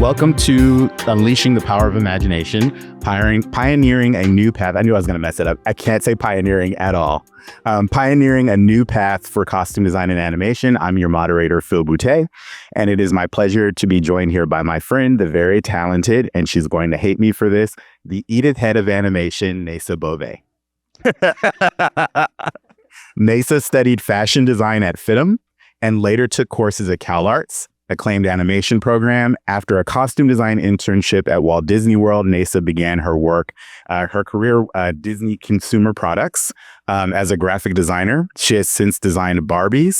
Welcome to Unleashing the Power of Imagination, pioneering a new path. I knew I was going to mess it up. I can't say pioneering at all. Pioneering a new path for costume design and animation. I'm your moderator, Phil Boutte, and it is my pleasure to be joined here by my friend, the very talented, and she's going to hate me for this, the Edith head of animation, Neysa Bové. Neysa studied fashion design at FITM and later took courses at CalArts, acclaimed animation program. After a costume design internship at Walt Disney World, Neysa began her career Disney consumer products as a graphic designer. She has since designed Barbie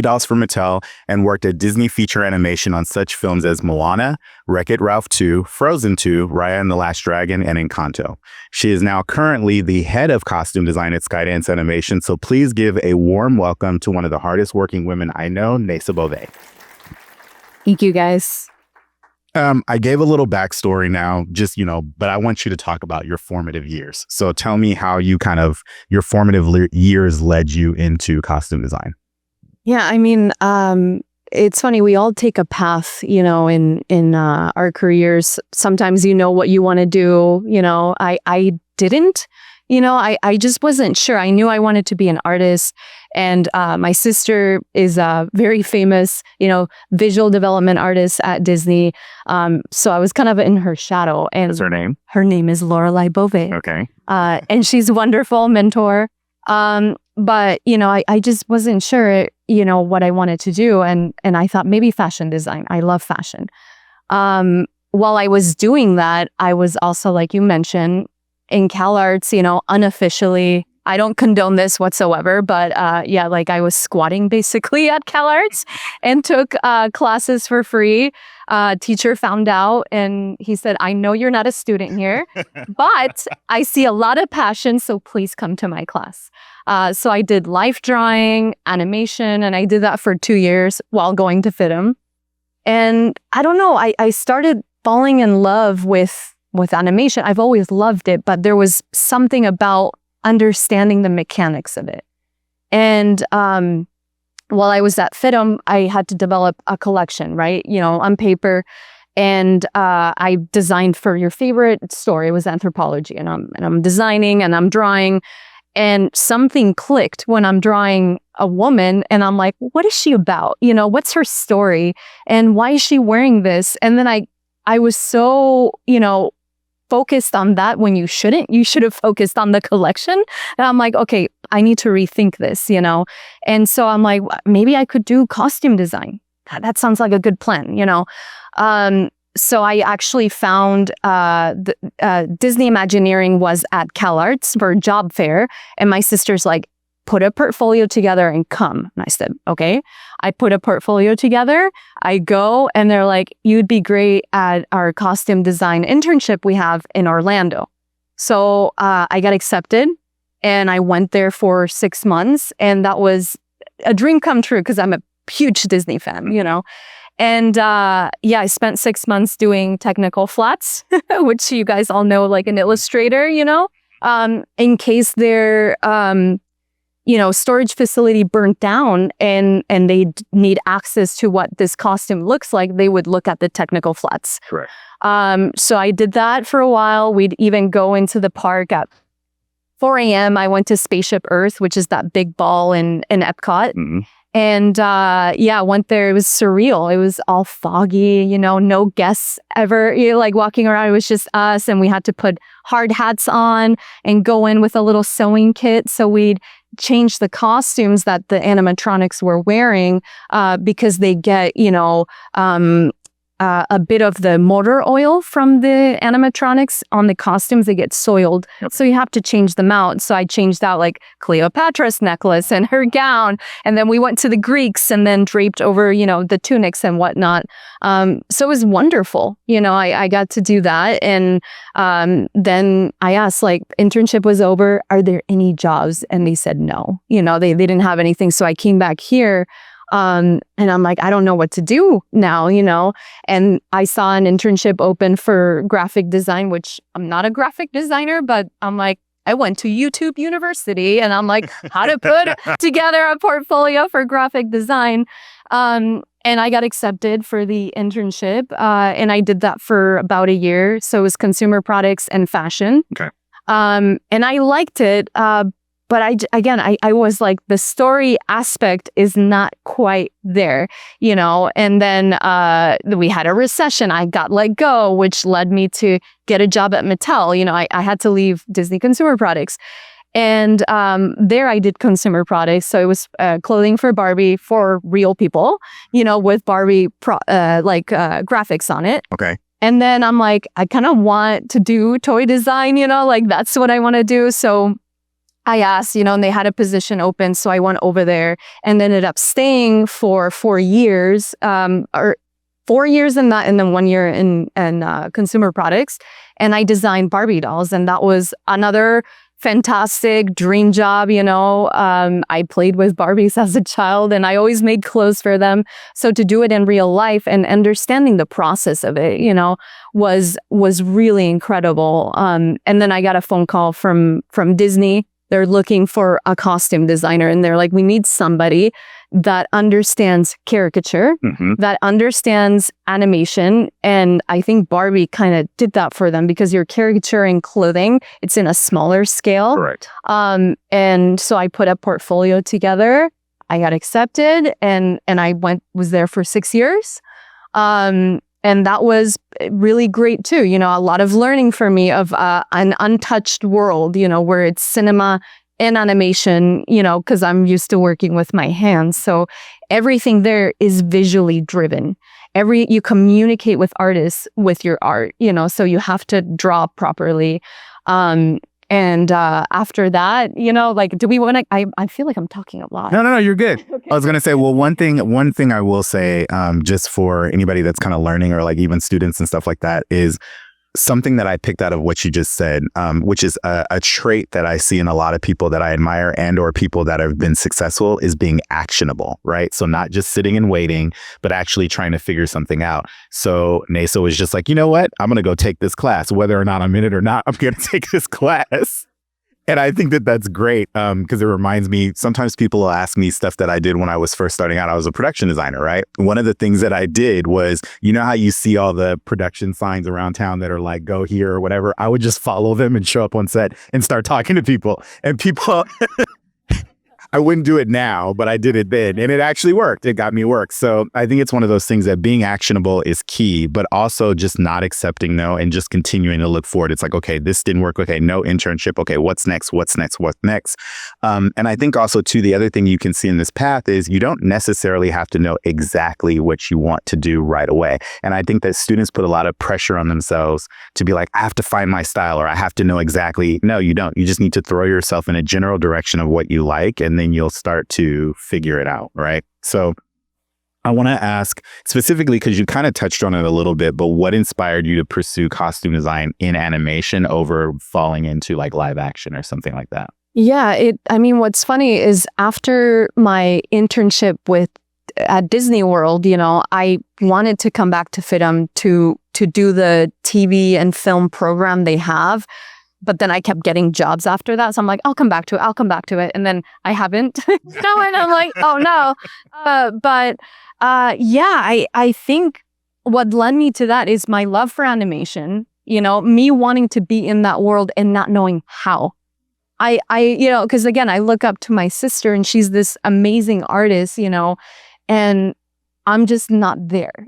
dolls for Mattel, and worked at Disney Feature Animation on such films as Moana, Wreck-It Ralph 2, Frozen 2, Raya and the Last Dragon, and Encanto. She is now currently the head of costume design at Skydance Animation, so please give a warm welcome to one of the hardest working women I know, Neysa Bové. Thank you, guys. I gave a little backstory now, but I want you to talk about your formative years. So tell me how your formative years led you into costume design. Yeah, I mean, it's funny. We all take a path, in our careers. Sometimes you know what you want to do. I didn't. I just wasn't sure. I knew I wanted to be an artist. And my sister is a very famous, visual development artist at Disney. So I was kind of in her shadow. And what's her name? Her name is Bové. Okay. And she's a wonderful mentor. But, I just wasn't sure, what I wanted to do. And I thought maybe fashion design. I love fashion. While I was doing that, I was also, like you mentioned, in CalArts, unofficially. I don't condone this whatsoever, but I was squatting basically at CalArts and took classes for free. Teacher found out and he said, I know you're not a student here, but I see a lot of passion, so please come to my class. So I did life drawing, animation, and I did that for 2 years while going to FITM. And I don't know, I started falling in love with animation. I've always loved it, but there was something about understanding the mechanics of it. And while I was at FITM, I had to develop a collection, right? On paper. And I designed for your favorite story. It was anthropology. And I'm designing and I'm drawing. And something clicked when I'm drawing a woman. And I'm like, what is she about? What's her story? And why is she wearing this? And then I was so, focused on that when you shouldn't. You should have focused on the collection. And I'm like, okay, I need to rethink this, And so I'm like, maybe I could do costume design. That sounds like a good plan, So I actually found Disney Imagineering was at CalArts for a job fair. And my sister's like, put a portfolio together and come. And I said, okay. I put a portfolio together. I go and they're like, you'd be great at our costume design internship we have in Orlando. So I got accepted and I went there for 6 months. And that was a dream come true because I'm a huge Disney fan, And I spent 6 months doing technical flats, which you guys all know like an illustrator, in case their storage facility burnt down and they need access to what this costume looks like, they would look at the technical flats. Correct. So I did that for a while. We'd even go into the park at 4 a.m. I went to Spaceship Earth, which is that big ball in Epcot. Mm-hmm. And I went there. It was surreal. It was all foggy, no guests ever walking around. It was just us. And we had to put hard hats on and go in with a little sewing kit. So we'd change the costumes that the animatronics were wearing because they get, a bit of the motor oil from the animatronics on the costumes. They get soiled. Yep. So you have to change them out. So I changed out like Cleopatra's necklace and her gown. And then we went to the Greeks and then draped over, the tunics and whatnot. So it was wonderful. I got to do that. And then I asked, internship was over. Are there any jobs? And they said no. They didn't have anything. So I came back here. And I'm like, I don't know what to do now, and I saw an internship open for graphic design, which I'm not a graphic designer, but I'm like, I went to YouTube University and I'm like, how to put together a portfolio for graphic design. And I got accepted for the internship, and I did that for about a year. So it was consumer products and fashion. Okay. And I liked it, but I was like, the story aspect is not quite there, And then we had a recession. I got let go, which led me to get a job at Mattel. I had to leave Disney Consumer Products. And there I did consumer products. So it was clothing for Barbie for real people, with Barbie graphics on it. Okay. And then I'm like, I kind of want to do toy design, that's what I want to do. So I asked, and they had a position open. So I went over there and ended up staying for 4 years, or 4 years in that, and then 1 year in consumer products. And I designed Barbie dolls. And that was another fantastic dream job. I played with Barbies as a child, and I always made clothes for them. So to do it in real life and understanding the process of it, was really incredible. And then I got a phone call from Disney. They're looking for a costume designer, and they're like, we need somebody that understands caricature, that understands animation. And I think Barbie kind of did that for them, because you're caricaturing clothing. It's in a smaller scale. Correct. And so I put a portfolio together. I got accepted, and I was there for 6 years. And that was really great too. A lot of learning for me of an untouched world, where it's cinema and animation, because I'm used to working with my hands. So everything there is visually driven. You communicate with artists with your art, so you have to draw properly. And after that, do we want to, I feel like I'm talking a lot. No, you're good. Okay. I was going to say, well, one thing I will say, just for anybody that's kind of learning, or like even students and stuff like that, is something that I picked out of what you just said, which is a trait that I see in a lot of people that I admire and or people that have been successful, is being actionable, right? So not just sitting and waiting, but actually trying to figure something out. So Neysa was just like, you know what? I'm going to go take this class. Whether or not I'm in it or not, I'm going to take this class. And I think that that's great, because it reminds me, sometimes people will ask me stuff that I did when I was first starting out. I was a production designer, right? One of the things that I did was, how you see all the production signs around town that are like, go here or whatever. I would just follow them and show up on set and start talking to people. And people, I wouldn't do it now, but I did it then. And it actually worked. It got me work. So I think it's one of those things that being actionable is key, but also just not accepting no and just continuing to look forward. It's like, okay, this didn't work. Okay, no internship. Okay, what's next? What's next? What's next? And I think also, too, the other thing you can see in this path is you don't necessarily have to know exactly what you want to do right away. And I think that students put a lot of pressure on themselves to be like, I have to find my style, or I have to know exactly. No, you don't. You just need to throw yourself in a general direction of what you like, and then you'll start to figure it out, right? So I want to ask specifically, because you kind of touched on it a little bit, but what inspired you to pursue costume design in animation over falling into like live action or something like that? Yeah, what's funny is after my internship at Disney World, I wanted to come back to FIDM to do the TV and film program they have. But then I kept getting jobs after that. So I'm like, I'll come back to it. And then I haven't. And I'm like, oh no. I think what led me to that is my love for animation, me wanting to be in that world and not knowing how. Because again, I look up to my sister, and she's this amazing artist, and I'm just not there,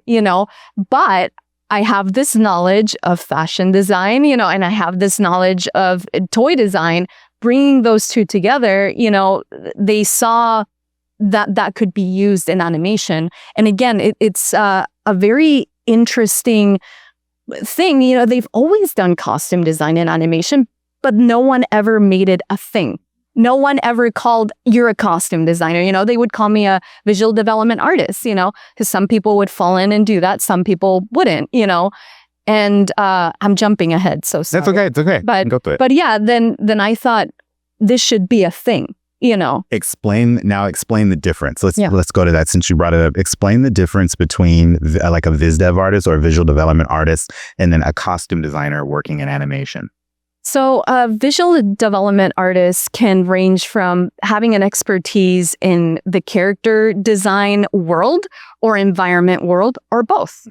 but I have this knowledge of fashion design, and I have this knowledge of toy design. Bringing those two together, they saw that could be used in animation. And again, it's a very interesting thing. They've always done costume design in animation, but no one ever made it a thing. No one ever called, you're a costume designer. They would call me a visual development artist, because some people would fall in and do that. Some people wouldn't, and I'm jumping ahead. So sorry. That's okay. It's okay. But yeah, then I thought this should be a thing, Explain the difference. Let's go to that since you brought it up. Explain the difference between like a viz dev artist or a visual development artist and then a costume designer working in animation. So visual development artists can range from having an expertise in the character design world or environment world, or both.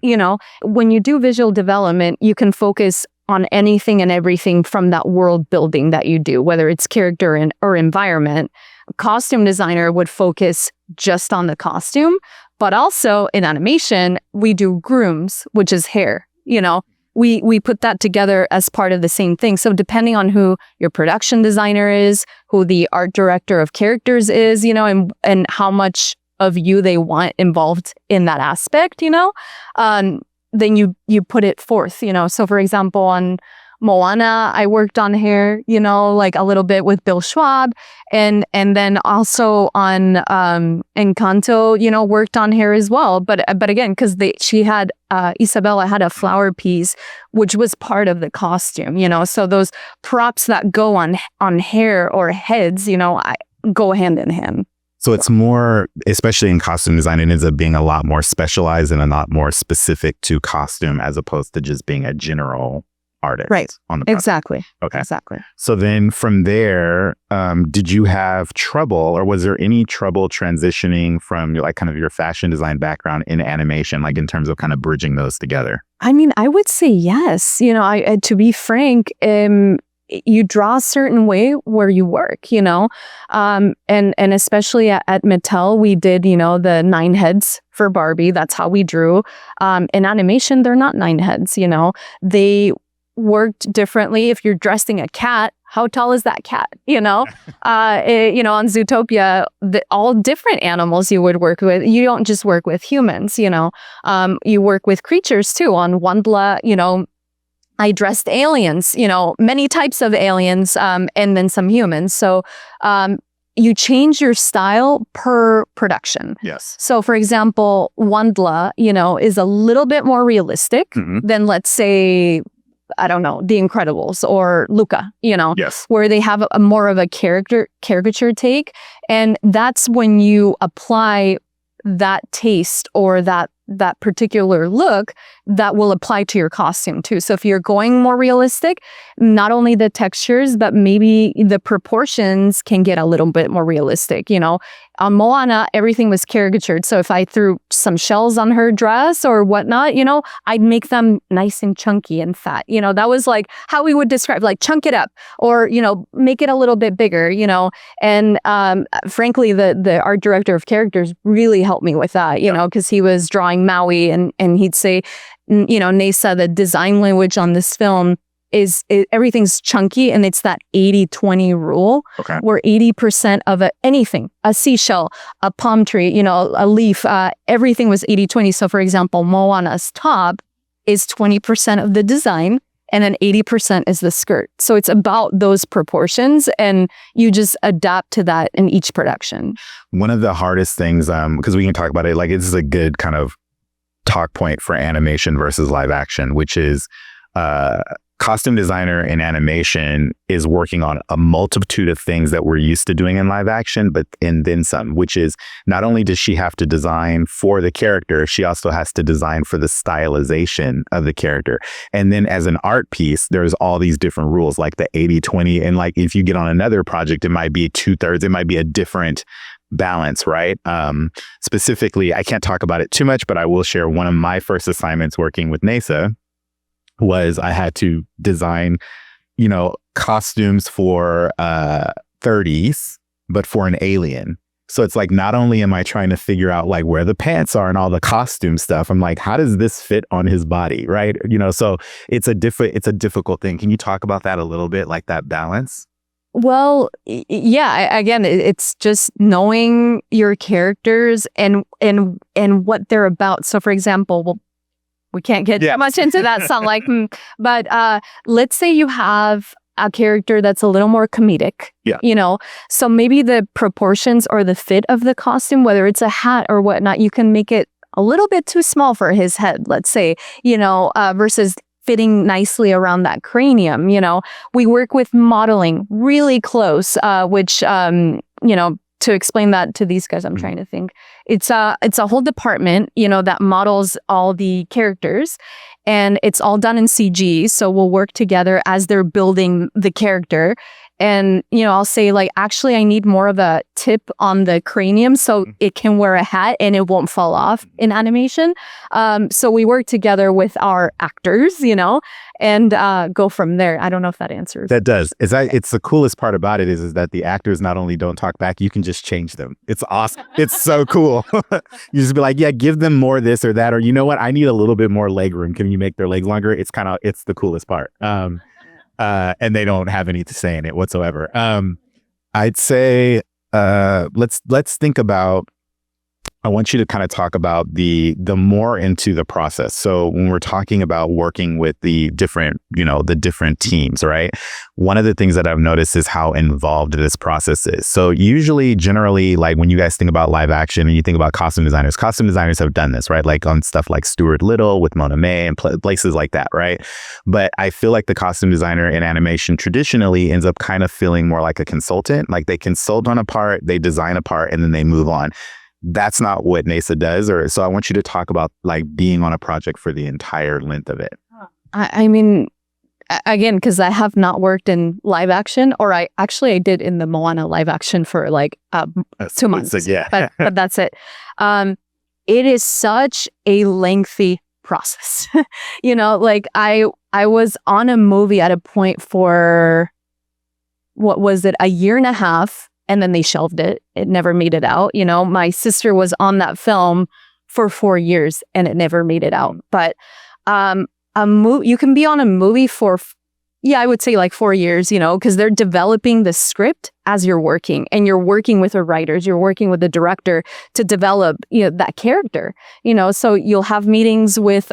When you do visual development, you can focus on anything and everything from that world building that you do, whether it's character or environment. A costume designer would focus just on the costume, but also in animation, we do grooms, which is hair. We put that together as part of the same thing. So depending on who your production designer is, who the art director of characters is, and how much of you they want involved in that aspect, then you put it forth, So for example, on Moana, I worked on hair, like a little bit with Bill Schwab, and then also on Encanto, worked on hair as well. But again, because she had Isabella had a flower piece, which was part of the costume, So those props that go on hair or heads, I go hand in hand. So it's more, especially in costume design, it ends up being a lot more specialized and a lot more specific to costume as opposed to just being a general artist. Right. On the project. Exactly. Okay. Exactly. So then from there, did you have trouble, or was there any trouble transitioning from like kind of your fashion design background in animation, like in terms of kind of bridging those together? I mean, I would say yes. To be frank, you draw a certain way where you work, and especially at Mattel, we did, the 9 heads for Barbie. That's how we drew. In animation, they're not 9 heads, They worked differently. If you're dressing a cat, how tall is that cat? On Zootopia, all different animals you would work with. You don't just work with humans, you work with creatures too. On Wondla, I dressed aliens, many types of aliens, and then some humans. So you change your style per production. Yes. So for example, Wondla, is a little bit more realistic than, let's say, I don't know, The Incredibles or Luca, Yes. where they have a more of a caricature take. And that's when you apply that taste or that particular look that will apply to your costume too. So if you're going more realistic, not only the textures, but maybe the proportions can get a little bit more realistic. On Moana, everything was caricatured. So if I threw some shells on her dress or whatnot, I'd make them nice and chunky and fat. That was like how we would describe, like chunk it up or, make it a little bit bigger, And frankly, the art director of characters really helped me with that, because he was drawing Maui and he'd say, Neysa, the design language on this film is everything's chunky, and it's that 80-20 rule, where 80% of anything, a seashell, a palm tree, a leaf, everything was 80-20. So for example, Moana's top is 20% of the design, and then 80% is the skirt. So it's about those proportions, and you just adapt to that in each production. One of the hardest things, because we can talk about it, like this is a good kind of talk point for animation versus live action, which is costume designer in animation is working on a multitude of things that we're used to doing in live action, and then some, which is not only does she have to design for the character, she also has to design for the stylization of the character. And then as an art piece, there's all these different rules, like the 80-20. And like if you get on another project, it might be 2/3, it might be a different balance, right? Specifically, I can't talk about it too much, but I will share one of my first assignments working with Neysa was I had to design, costumes for 30s, but for an alien. So it's like, not only am I trying to figure out like where the pants are and all the costume stuff, I'm like, how does this fit on his body, right? So it's a difficult thing. Can you talk about that a little bit, like that balance? Well, yeah, again, it's just knowing your characters and what they're about. So for example, we can't get too much into that sound like, but let's say you have a character that's a little more comedic, so maybe the proportions or the fit of the costume, whether it's a hat or whatnot, you can make it a little bit too small for his head, let's say, versus fitting nicely around that cranium. We work with modeling really close, which, to explain that to these guys, I'm trying to think. It's a whole department, that models all the characters, and it's all done in CG. So we'll work together as they're building the character. And, I'll say like, actually, I need more of a tip on the cranium so it can wear a hat and it won't fall off in animation. So we work together with our actors, and go from there. I don't know if that answers. That does. It's the coolest part about it is that the actors not only don't talk back, you can just change them. It's awesome. It's so cool. You just be like, yeah, give them more this or that, or you know what? I need a little bit more leg room. Can you make their legs longer? It's the coolest part. And they don't have any to say in it whatsoever. I'd say let's think about. I want you to kind of talk about the more into the process. So when we're talking about working with the different teams, right? One of the things that I've noticed is how involved this process is. So usually, generally, like when you guys think about live action and you think about costume designers have done this, right? Like on stuff like Stuart Little with Mona May and places like that, right? But I feel like the costume designer in animation traditionally ends up kind of feeling more like a consultant. Like they consult on a part, they design a part, and then they move on. That's not what Neysa does. So I want you to talk about like being on a project for the entire length of it. I mean, again, because I have not worked in live action, or I did in the Moana live action for like 2 months. So, yeah. but that's it. It is such a lengthy process. Like I was on a movie at a point for, what was it, a year and a half. And then they shelved it. It never made it out. My sister was on that film for 4 years and it never made it out. But you can be on a movie for, I would say like 4 years, because they're developing the script as you're working, and you're working with the writers, you're working with the director to develop, that character, so you'll have meetings with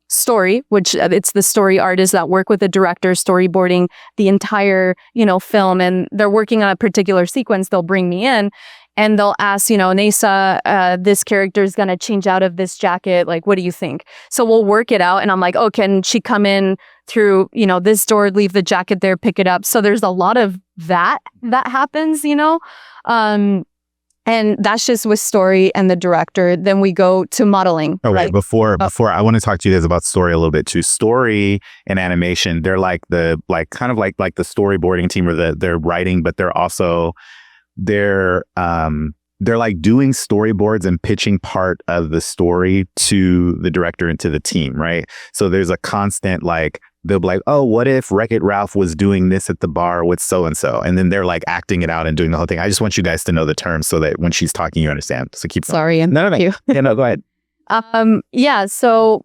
story, which it's the story artists that work with the director storyboarding the entire, film, and they're working on a particular sequence. They'll bring me in and they'll ask, Neysa, this character is going to change out of this jacket. Like, what do you think? So we'll work it out. And I'm like, oh, can she come in through, this door, leave the jacket there, pick it up? So there's a lot of that happens, and that's just with story and the director. Then we go to modeling. Oh, right. Before I want to talk to you guys about story a little bit too. Story and animation, they're like the storyboarding team, or they're writing, but they're also they're like doing storyboards and pitching part of the story to the director and to the team, right? So there's a constant like, they'll be like, oh, what if Wreck-It Ralph was doing this at the bar with so-and-so? And then they're like acting it out and doing the whole thing. I just want you guys to know the terms so that when she's talking, you understand. So keep going. Sorry. No. You. Yeah, no, go ahead. So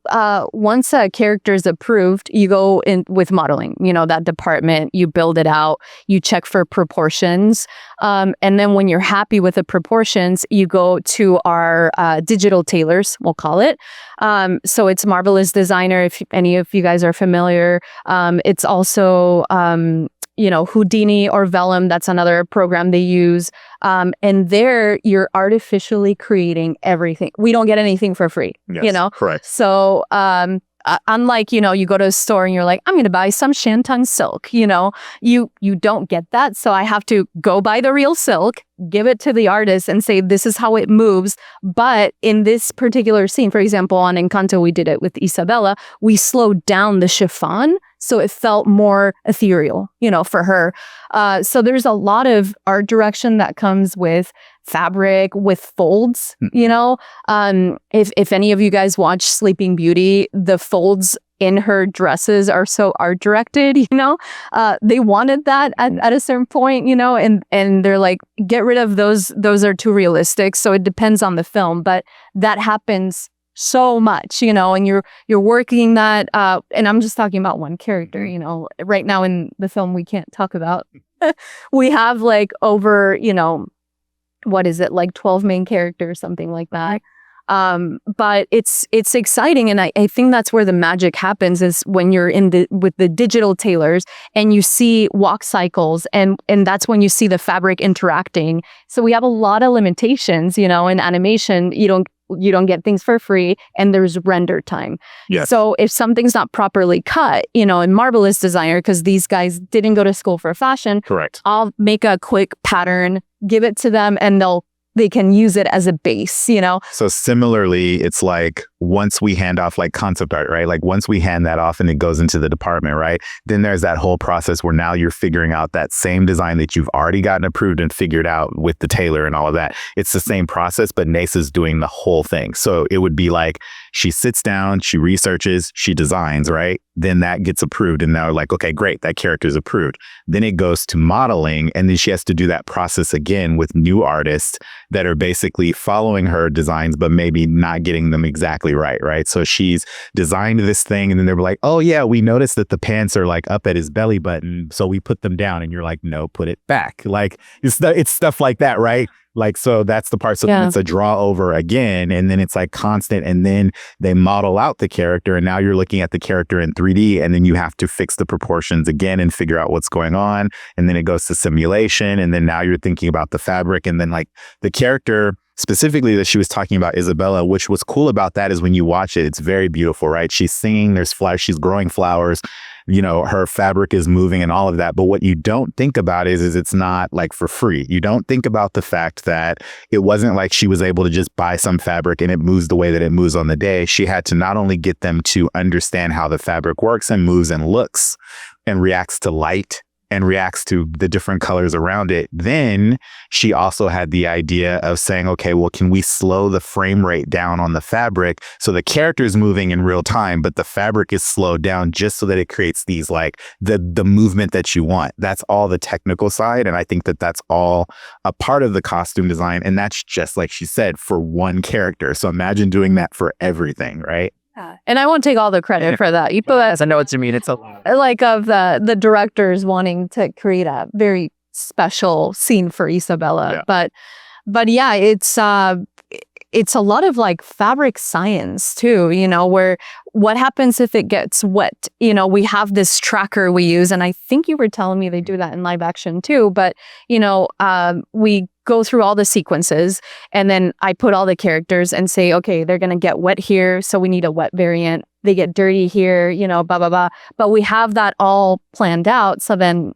once a character is approved, you go in with modeling, that department, you build it out, you check for proportions. And then when you're happy with the proportions, you go to our digital tailors, we'll call it. So it's Marvelous Designer, if any of you guys are familiar. It's also Houdini or Vellum. That's another program they use. And there you're artificially creating everything. We don't get anything for free, Correct. So, unlike, you go to a store and you're like, I'm going to buy some Shantung silk, you don't get that. So I have to go buy the real silk, give it to the artist and say, this is how it moves. But in this particular scene, for example, on Encanto, we did it with Isabella, we slowed down the chiffon. So it felt more ethereal, for her. So there's a lot of art direction that comes with fabric, with folds, If any of you guys watch Sleeping Beauty, the folds in her dresses are so art directed, they wanted that at a certain point, and they're like, get rid of those are too realistic. So it depends on the film, but that happens so much, and you're working that, and I'm just talking about one character, right now in the film we can't talk about. We have like over, what is it, like 12 main characters, something like that. But it's exciting, and I think that's where the magic happens, is when you're with the digital tailors and you see walk cycles, and that's when you see the fabric interacting. So we have a lot of limitations, in animation. you don't get things for free, and there's render time. Yes. So if something's not properly cut, in Marvelous Designer, because these guys didn't go to school for fashion, Correct. I'll make a quick pattern, give it to them, and they can use it as a base, So similarly, it's like once we hand off like concept art, right? Like once we hand that off and it goes into the department, right? Then there's that whole process where now you're figuring out that same design that you've already gotten approved and figured out with the tailor and all of that. It's the same process, but Neysa's doing the whole thing. So it would be like she sits down, she researches, she designs, right? Then that gets approved. And now like, okay, great, that character is approved. Then it goes to modeling. And then she has to do that process again with new artists that are basically following her designs, but maybe not getting them exactly right, right? So she's designed this thing and then they're like, oh yeah, we noticed that the pants are like up at his belly button. So we put them down and you're like, no, put it back. Like it's stuff like that, right? Like, so that's the part. So then it's a draw over again, and then it's like constant. And then they model out the character. And now you're looking at the character in 3D, and then you have to fix the proportions again and figure out what's going on. And then it goes to simulation. And then now you're thinking about the fabric. And then like the character specifically that she was talking about, Isabella, which was cool about that is when you watch it, it's very beautiful, right? She's singing, there's flowers, she's growing flowers, her fabric is moving and all of that. But what you don't think about is it's not like for free. You don't think about the fact that it wasn't like she was able to just buy some fabric and it moves the way that it moves on the day. She had to not only get them to understand how the fabric works and moves and looks and reacts to light and reacts to the different colors around it. Then she also had the idea of saying, okay, well, can we slow the frame rate down on the fabric so the character is moving in real time, but the fabric is slowed down just so that it creates these like the movement that you want. That's all the technical side. And I think that that's all a part of the costume design. And that's just like she said, for one character. So imagine doing that for everything, right? And I won't take all the credit for that. Yes, I know what you mean. It's a lot. Like of the directors wanting to create a very special scene for Isabella. Yeah. But yeah, it's a lot of like fabric science too, where what happens if it gets wet? We have this tracker we use, and I think you were telling me they do that in live action too, but we go through all the sequences, and then I put all the characters and say, okay, they're going to get wet here, so we need a wet variant. They get dirty here, blah, blah, blah. But we have that all planned out. So then,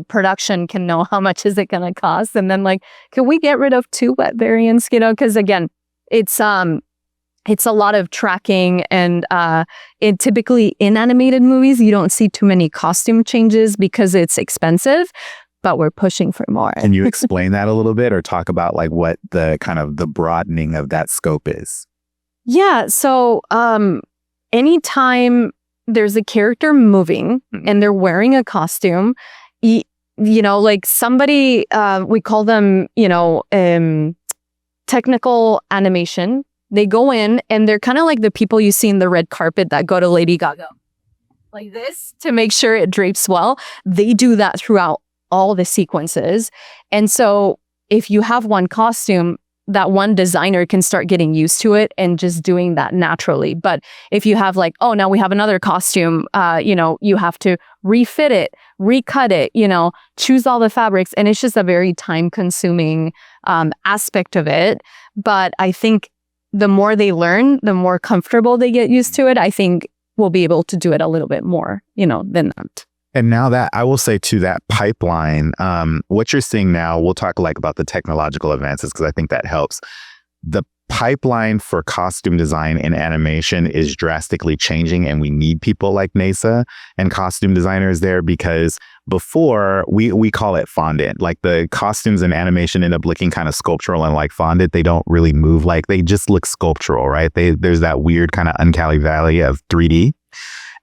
production can know how much is it going to cost. And then like, can we get rid of 2 wet variants, because again, it's a lot of tracking, and typically in animated movies, you don't see too many costume changes because it's expensive. But we're pushing for more. Can you explain that a little bit or talk about like what the kind of the broadening of that scope is? Yeah. So anytime there's a character moving and they're wearing a costume, like somebody, we call them, technical animation. They go in and they're kind of like the people you see in the red carpet that go to Lady Gaga. Like this to make sure it drapes well. They do that throughout all the sequences. And so if you have one costume, that one designer can start getting used to it and just doing that naturally. But if you have like, oh, now we have another costume, you have to refit it, recut it, choose all the fabrics. And it's just a very time consuming aspect of it. But I think the more they learn, the more comfortable they get used to it, I think we'll be able to do it a little bit more, than that. And now that I will say to that pipeline, what you're seeing now, we'll talk like about the technological advances because I think that helps. The pipeline for costume design and animation is drastically changing, and we need people like Neysa and costume designers there because before we call it fondant. Like the costumes and animation end up looking kind of sculptural and like fondant. They don't really move, like they just look sculptural, right? There's that weird kind of uncanny valley of 3D.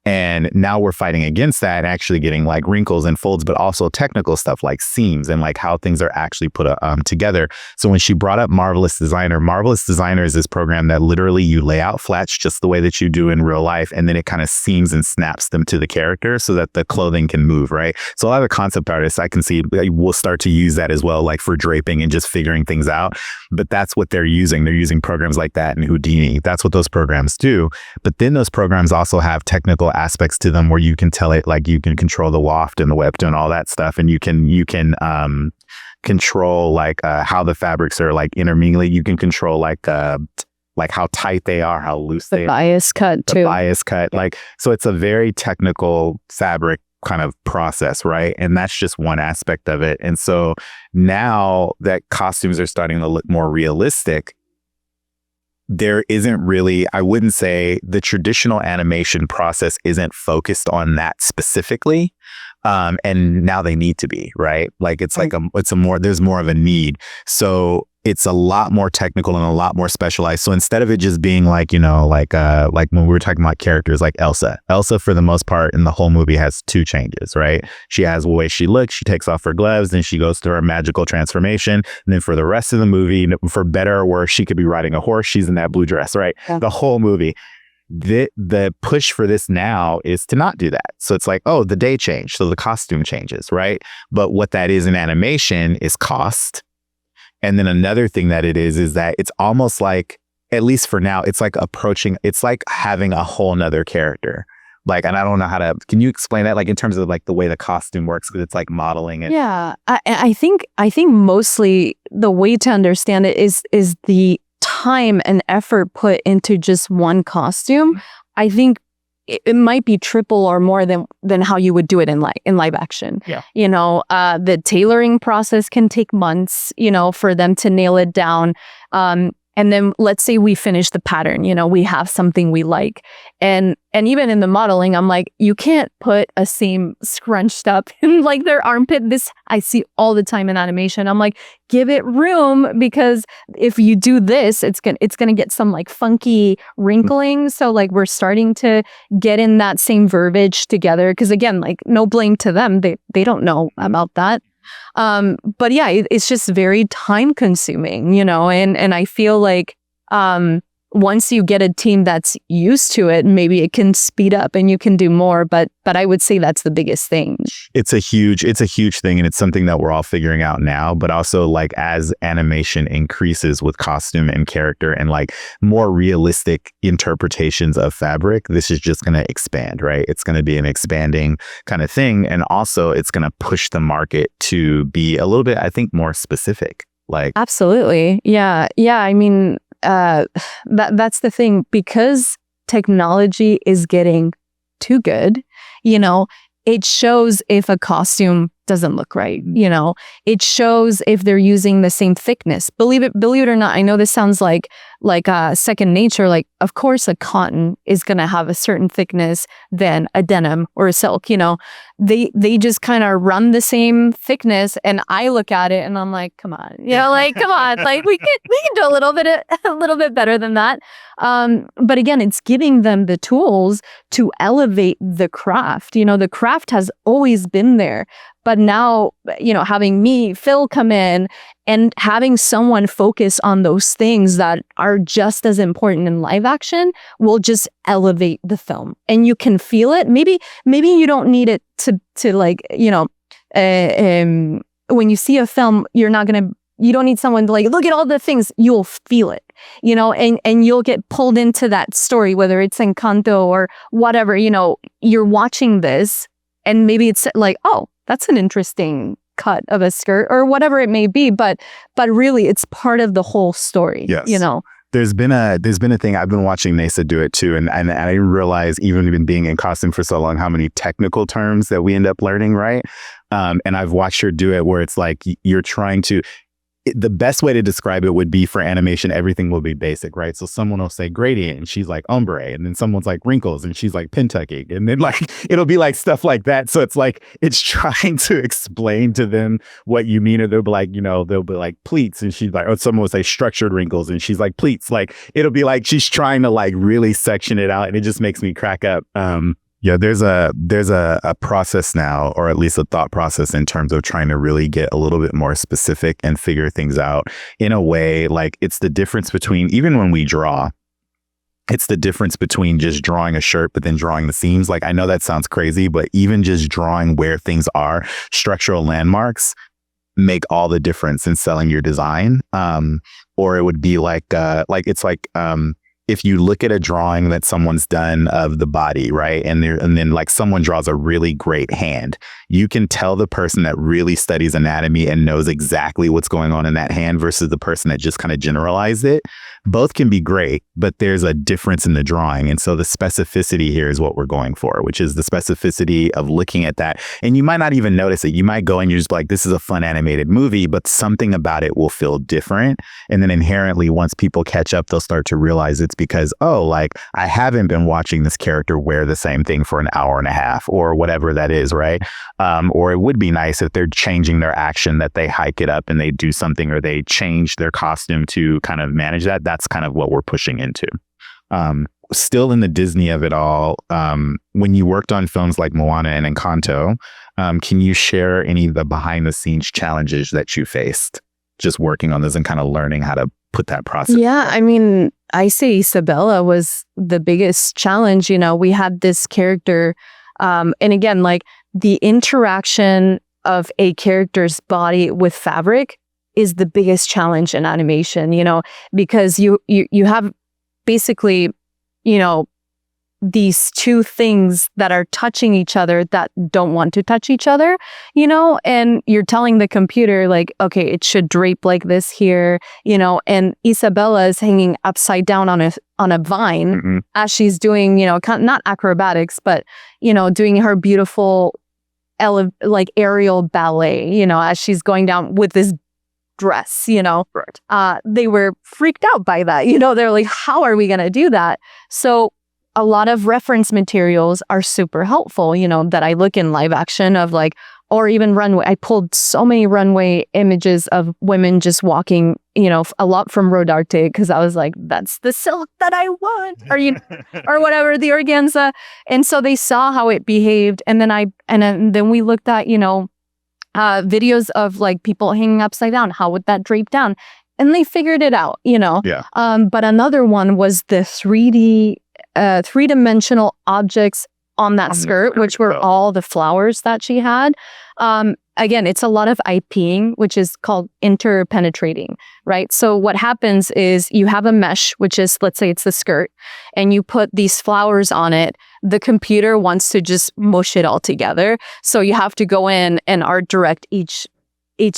And now we're fighting against that and actually getting like wrinkles and folds, but also technical stuff like seams and like how things are actually put together. So when she brought up Marvelous Designer is this program that literally you lay out flats just the way that you do in real life. And then it kind of seams and snaps them to the character so that the clothing can move, right? So a lot of concept artists I can see will start to use that as well, like for draping and just figuring things out. But that's what they're using. They're using programs like that in Houdini. That's what those programs do. But then those programs also have technical aspects to them where you can tell it, like you can control the waft and the weft and all that stuff, and you can control like how the fabrics are like intermingling. You can control like like how tight they are, how loose The they are. bias cut The too. bias cut. Like, so it's a very technical fabric kind of process, right? And that's just one aspect of it. And so now that costumes are starting to look more realistic, there isn't really, I wouldn't say the traditional animation process isn't focused on that specifically. And now they need to be, right? Like it's like there's more of a need. So it's a lot more technical and a lot more specialized. So instead of it just being like, like when we were talking about characters like Elsa for the most part in the whole movie has two changes, right? She has the way she looks, she takes off her gloves, then she goes through her magical transformation. And then for the rest of the movie, for better or worse, she could be riding a horse. She's in that blue dress, right? Yeah. The whole movie. The push for this now is to not do that. So it's like, oh, the day changed, so the costume changes, right? But what that is in animation is cost. And then another thing that it is that it's almost like, at least for now, it's like it's like having a whole nother character. Like, and I don't know can you explain that? Like in terms of like the way the costume works, because it's like modeling it. Yeah, I think mostly the way to understand it is the time and effort put into just one costume. I think it might be triple or more than how you would do it in live action. Yeah. The tailoring process can take months, for them to nail it down. And then let's say we finish the pattern, we have something we like. And even in the modeling, I'm like, you can't put a seam scrunched up in like their armpit. This I see all the time in animation. I'm like, give it room, because if you do this, it's gonna get some like funky wrinkling. So like we're starting to get in that same verbiage together. Because again, like no blame to them. They don't know about that. But yeah, it's just very time consuming, and I feel like, once you get a team that's used to it, maybe it can speed up and you can do more. But I would say that's the biggest thing. It's a huge thing, and it's something that we're all figuring out now. But also, like, as animation increases with costume and character and like more realistic interpretations of fabric, this is just going to expand, right? It's going to be an expanding kind of thing. And also it's going to push the market to be a little bit, I think, more specific. Like, absolutely. Yeah. I mean, that's the thing, because technology is getting too good, it shows if a costume doesn't look right, it shows if they're using the same thickness. Believe it or not, I know this sounds like second nature. Like, of course a cotton is going to have a certain thickness than a denim or a silk. They just kind of run the same thickness, and I look at it and I'm like, come on, come on, like we can do a little bit better than that. But again, it's giving them the tools to elevate the craft. The craft has always been there. But now, having Phil come in and having someone focus on those things that are just as important in live action will just elevate the film. And you can feel it. Maybe you don't need it to like, when you see a film, you don't need someone to like, look at all the things. You'll feel it, and you'll get pulled into that story, whether it's Encanto or whatever. You're watching this, and maybe it's like, oh, that's an interesting cut of a skirt or whatever it may be, but really it's part of the whole story. Yes. There's been a thing. I've been watching Neysa do it too, and I didn't realize, even being in costume for so long, how many technical terms that we end up learning, right? And I've watched her do it where it's like you're trying to. The best way to describe it would be, for animation, everything will be basic, right? So someone will say gradient and she's like ombre, and then someone's like wrinkles and she's like pentucking, and then like it'll be like stuff like that. So it's like it's trying to explain to them what you mean, or they'll be like pleats, and she's like, or someone will say structured wrinkles and she's like pleats. Like it'll be like she's trying to like really section it out, and it just makes me crack up. Yeah, there's a process now, or at least a thought process, in terms of trying to really get a little bit more specific and figure things out in a way. Like, it's the difference between, even when we draw, it's the difference between just drawing a shirt but then drawing the seams. Like, I know that sounds crazy, but even just drawing where things are, structural landmarks make all the difference in selling your design. Or it would be like if you look at a drawing that someone's done of the body, right, and then like someone draws a really great hand, you can tell the person that really studies anatomy and knows exactly what's going on in that hand versus the person that just kind of generalized it. Both can be great, but there's a difference in the drawing. And so the specificity here is what we're going for, which is the specificity of looking at that. And you might not even notice it. You might go and you're just like, this is a fun animated movie, but something about it will feel different. And then inherently, once people catch up, they'll start to realize it's because, oh, like I haven't been watching this character wear the same thing for an hour and a half or whatever that is, right? Or it would be nice if they're changing their action, that they hike it up and they do something, or they change their costume to kind of manage that. That's kind of what we're pushing into. Still in the Disney of it all, when you worked on films like Moana and Encanto, can you share any of the behind the scenes challenges that you faced just working on this and kind of learning how to put that process? Yeah, I mean, I say Isabella was the biggest challenge. You know, we had this character, and again, like the interaction of a character's body with fabric is the biggest challenge in animation, you know, because you have basically, you know, these two things that are touching each other that don't want to touch each other, you know, and you're telling the computer like, okay, it should drape like this here, you know, and Isabella is hanging upside down on a vine as she's doing, you know, not acrobatics, but, you know, doing her beautiful like aerial ballet, you know, as she's going down with this dress, you know. Right. They were freaked out by that, you know. They're like, how are we going to do that? So a lot of reference materials are super helpful, you know, that I look in live action of like, or even runway. I pulled so many runway images of women just walking, you know, a lot from Rodarte, because I was like, that's the silk that I want, or you or whatever, the organza. And so they saw how it behaved, and then we looked at, you know, videos of like people hanging upside down. How would that drape down? And they figured it out, you know. Yeah. But another one was the 3D, three-dimensional objects on that skirt, which were all the flowers that she had. Again, it's a lot of IPing, which is called interpenetrating, right? So what happens is you have a mesh, which is, let's say it's the skirt, and you put these flowers on it. The computer wants to just mush it all together. So you have to go in and art direct each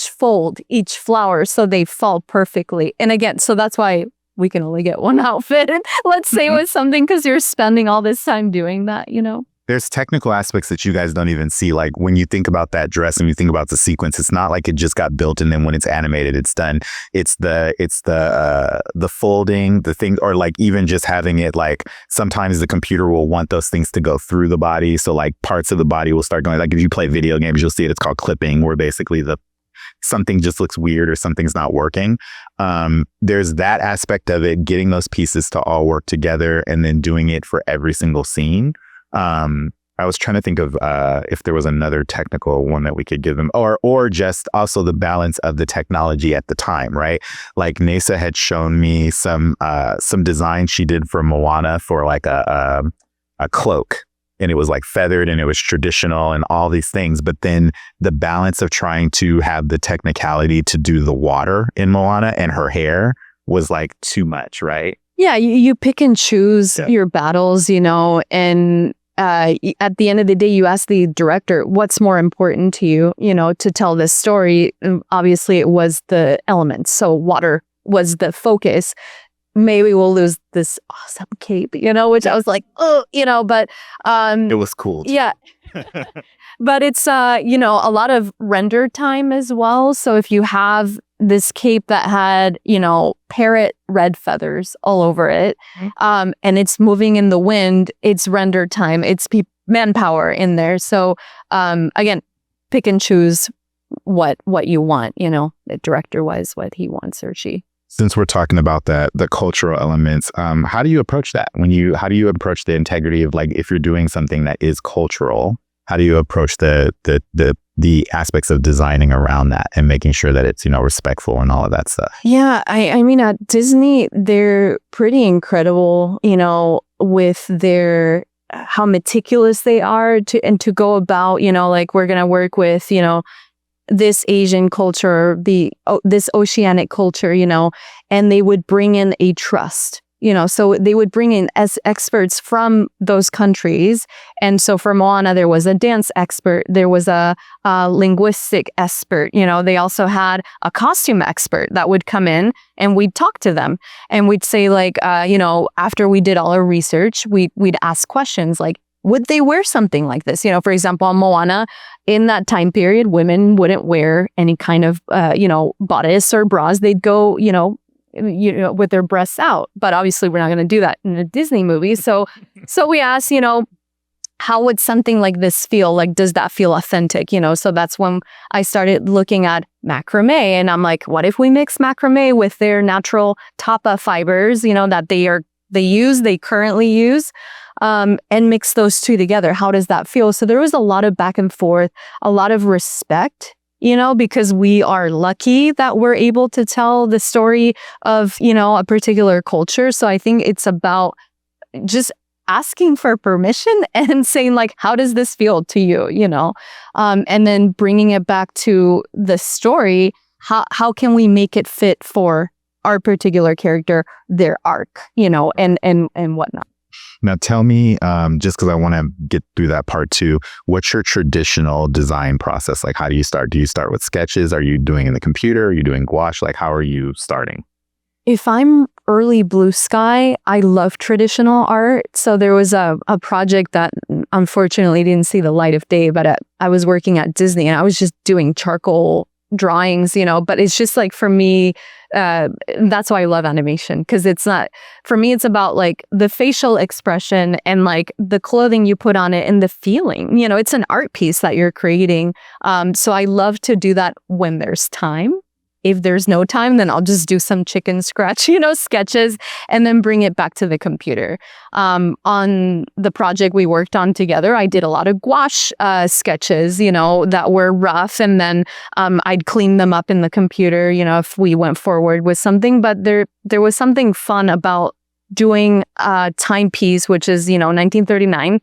fold, each flower, so they fall perfectly. And again, so that's why we can only get one outfit, let's say, with something, because you're spending all this time doing that, you know? There's technical aspects that you guys don't even see. Like when you think about that dress and you think about the sequence, it's not like it just got built and then when it's animated, it's done. It's the folding, the thing, or like even just having it, like sometimes the computer will want those things to go through the body. So like parts of the body will start going, like if you play video games, you'll see it. It's called clipping, where basically something just looks weird or something's not working. There's that aspect of it, getting those pieces to all work together and then doing it for every single scene. I was trying to think of if there was another technical one that we could give them, or just also the balance of the technology at the time, right? Like Neysa had shown me some design she did for Moana for like a cloak. And it was like feathered and it was traditional and all these things. But then the balance of trying to have the technicality to do the water in Moana and her hair was like too much, right? Yeah, you pick and choose your battles, you know, and at the end of the day, you ask the director, what's more important to you, you know, to tell this story? And obviously, it was the elements. So water was the focus. Maybe we'll lose this awesome cape, you know, which I was like, oh, you know, but it was cool. Yeah. But it's, you know, a lot of render time as well. So if you have this cape that had, you know, parrot red feathers all over it, and it's moving in the wind, it's render time, it's manpower in there. So again, pick and choose what you want, you know, director-wise, what he wants or she. Since we're talking about the cultural elements, how do you approach that? How do you approach the integrity of, like, if you're doing something that is cultural, how do you approach the aspects of designing around that and making sure that it's, you know, respectful and all of that stuff? Yeah, I mean, at Disney, they're pretty incredible, you know, with their how meticulous they are to go about, you know, like we're gonna work with, you know, this Asian culture, this oceanic culture, you know, and they would bring in a trust, So they would bring in as experts from those countries. And so for Moana, there was a dance expert, there was a linguistic expert. They also had a costume expert that would come in, and we'd talk to them, and we'd say like, after we did all our research, we'd ask questions like, would they wear something like this? For example, on Moana, in that time period, women wouldn't wear any kind of, bodice or bras. They'd go, with their breasts out. But obviously, we're not going to do that in a Disney movie. So we asked, how would something like this feel? Like, does that feel authentic? So that's when I started looking at macrame, and I'm like, what if we mix macrame with their natural tapa fibers, that they currently use, and mix those two together? How does that feel? So there was a lot of back and forth, a lot of respect, because we are lucky that we're able to tell the story of, a particular culture. So I think it's about just asking for permission and saying like, how does this feel to you, and then bringing it back to the story. How can we make it fit for our particular character, their arc, and whatnot. Now tell me, just because I want to get through that part too, what's your traditional design process? Like, how do you start? Do you start with sketches? Are you doing in the computer? Are you doing gouache? Like, how are you starting? If I'm early blue sky, I love traditional art. So there was a project that unfortunately didn't see the light of day, but I was working at Disney and I was just doing charcoal drawings, but it's just like, for me, that's why I love animation, because it's not, for me, it's about like the facial expression and like the clothing you put on it and the feeling, it's an art piece that you're creating. So I love to do that when there's time. If there's no time, then I'll just do some chicken scratch, sketches, and then bring it back to the computer. On the project we worked on together, I did a lot of gouache sketches, that were rough, and then I'd clean them up in the computer, if we went forward with something. But there was something fun about doing a timepiece, which is, 1939.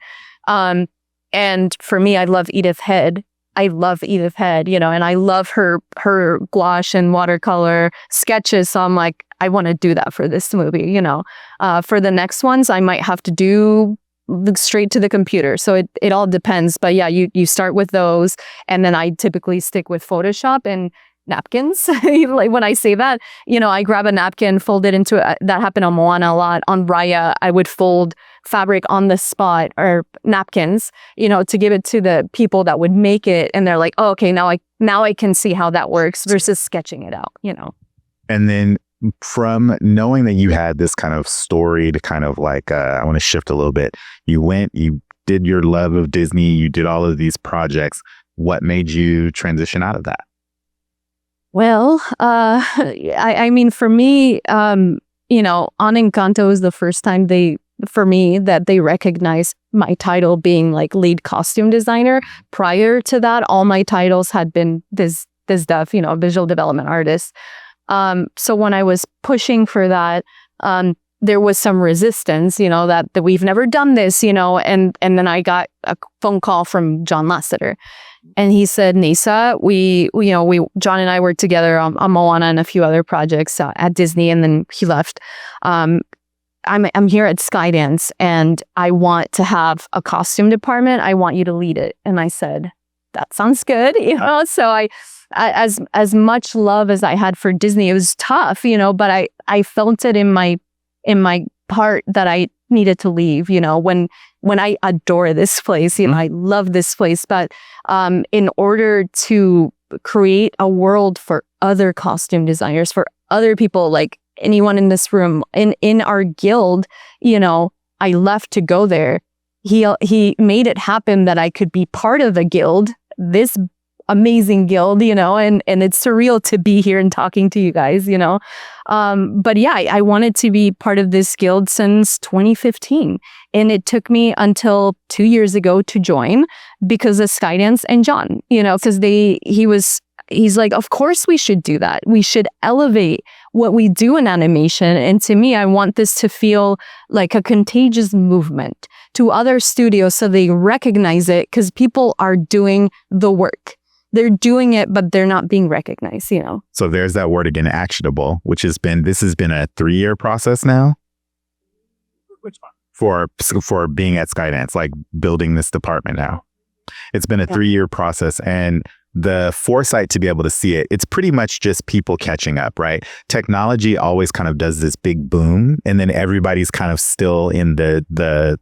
And for me, I love Edith Head. And I love her gouache and watercolor sketches. So I'm like, I want to do that for this movie, For the next ones, I might have to do straight to the computer. So it all depends. But yeah, you start with those. And then I typically stick with Photoshop and napkins. Like when I say that, I grab a napkin, fold it into that happened on Moana a lot. On Raya, I would fold fabric on the spot, or napkins, to give it to the people that would make it. And they're like, oh, okay, now I can see how that works versus sketching it out, And then from knowing that you had this kind of story to kind of like, I want to shift a little bit. You did your love of Disney, you did all of these projects. What made you transition out of that? Well, I mean, for me, on Encanto was the first time that they recognized my title being like lead costume designer. Prior to that, all my titles had been this stuff, visual development artist. So when I was pushing for that, there was some resistance, that we've never done this, and then I got a phone call from John Lasseter. And he said, Neysa, John and I worked together on Moana and a few other projects at Disney, and then he left. I'm here at Skydance, and I want to have a costume department. I want you to lead it. And I said, that sounds good, So I as much love as I had for Disney, it was tough, but I felt it in my heart that I needed to leave, when I adore this place, I love this place, but in order to create a world for other costume designers, for other people, like anyone in this room, in our guild, I left to go there. He made it happen that I could be part of a guild, this amazing guild, and it's surreal to be here and talking to you guys, but yeah, I wanted to be part of this guild since 2015, and it took me until 2 years ago to join because of Skydance and John, because he's like, of course we should do that. We should elevate what we do in animation. And to me, I want this to feel like a contagious movement to other studios so they recognize it, because people are doing the work. They're doing it, but they're not being recognized, So there's that word again, actionable, which this has been a 3-year process now? for being at Skydance, like building this department now. It's been a 3-year process, and the foresight to be able to see it, it's pretty much just people catching up, right? Technology always kind of does this big boom, and then everybody's kind of still in the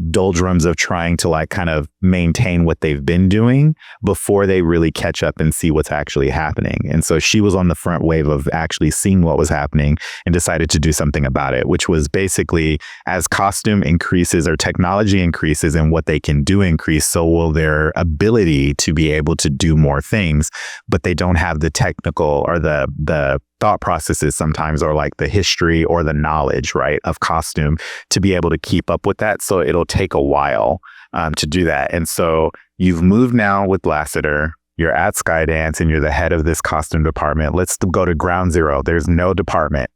doldrums of trying to like kind of maintain what they've been doing before they really catch up and see what's actually happening. And so she was on the front wave of actually seeing what was happening and decided to do something about it, which was basically as costume increases or technology increases and what they can do increase, so will their ability to be able to do more things, but they don't have the technical or the thought processes sometimes, or like the history or the knowledge, right, of costume to be able to keep up with that. So it'll take a while to do that. And so you've moved now with Lassiter, you're at Skydance, and you're the head of this costume department. Let's go to ground zero. There's no department.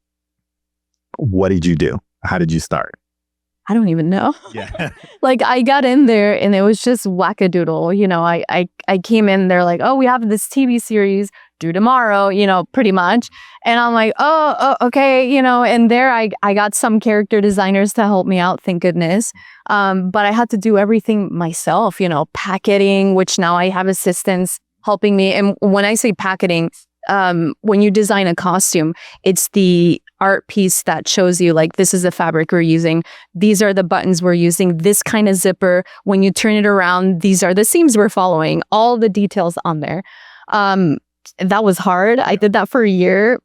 What did you do? How did you start? I don't even know. Yeah. Like I got in there and it was just wackadoodle. You know, I came in, they're like, oh, we have this TV series due tomorrow, you know, pretty much. And I'm like, oh, okay, you know, and there I got some character designers to help me out, thank goodness. But I had to do everything myself, you know, packeting, which now I have assistants helping me. And when I say packeting, when you design a costume, it's the art piece that shows you like, this is the fabric we're using. These are the buttons we're using. This kind of zipper. When you turn it around, these are the seams we're following. All the details on there. That was hard. I did that for a year,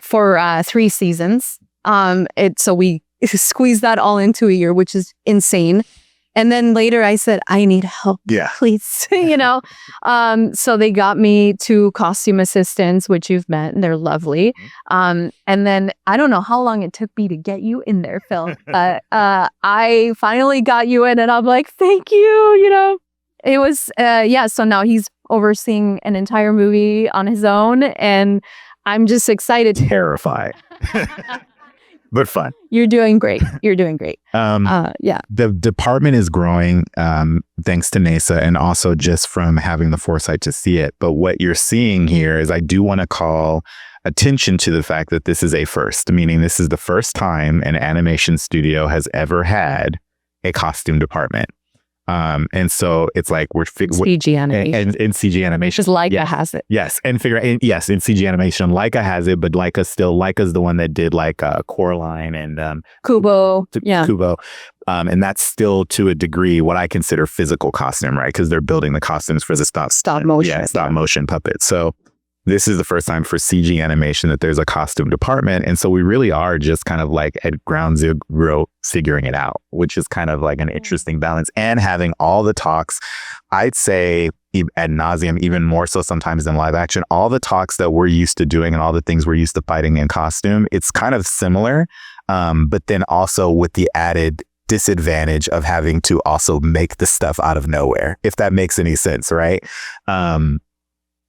for 3 seasons. So we squeezed that all into a year, which is insane. And then later I said, I need help, please, you know? So they got me 2 costume assistants, which you've met, and they're lovely. And then I don't know how long it took me to get you in there, Phil. But I finally got you in, and I'm like, thank you, you know? It was, so now he's overseeing an entire movie on his own, and I'm just excited. Terrified. But fun. You're doing great. You're doing great. The department is growing thanks to Neysa, and also just from having the foresight to see it. But what you're seeing here is, I do want to call attention to the fact that this is a first, meaning this is the first time an animation studio has ever had a costume department. And so it's like we're CG animation and CG animation. Just Leica has it. Yes. And in CG animation, Leica has it, but Leica's the one that did like Coraline and Kubo. Kubo. And that's still to a degree what I consider physical costume, right? Because they're building the costumes for the stop motion. Yeah, stop motion puppets. So this is the first time for CG animation that there's a costume department. And so we really are just kind of like at ground zero figuring it out, which is kind of like an interesting balance. And having all the talks, I'd say ad nauseum, even more so sometimes than live action, all the talks that we're used to doing and all the things we're used to fighting in costume, it's kind of similar. But then also with the added disadvantage of having to also make the stuff out of nowhere, if that makes any sense, right?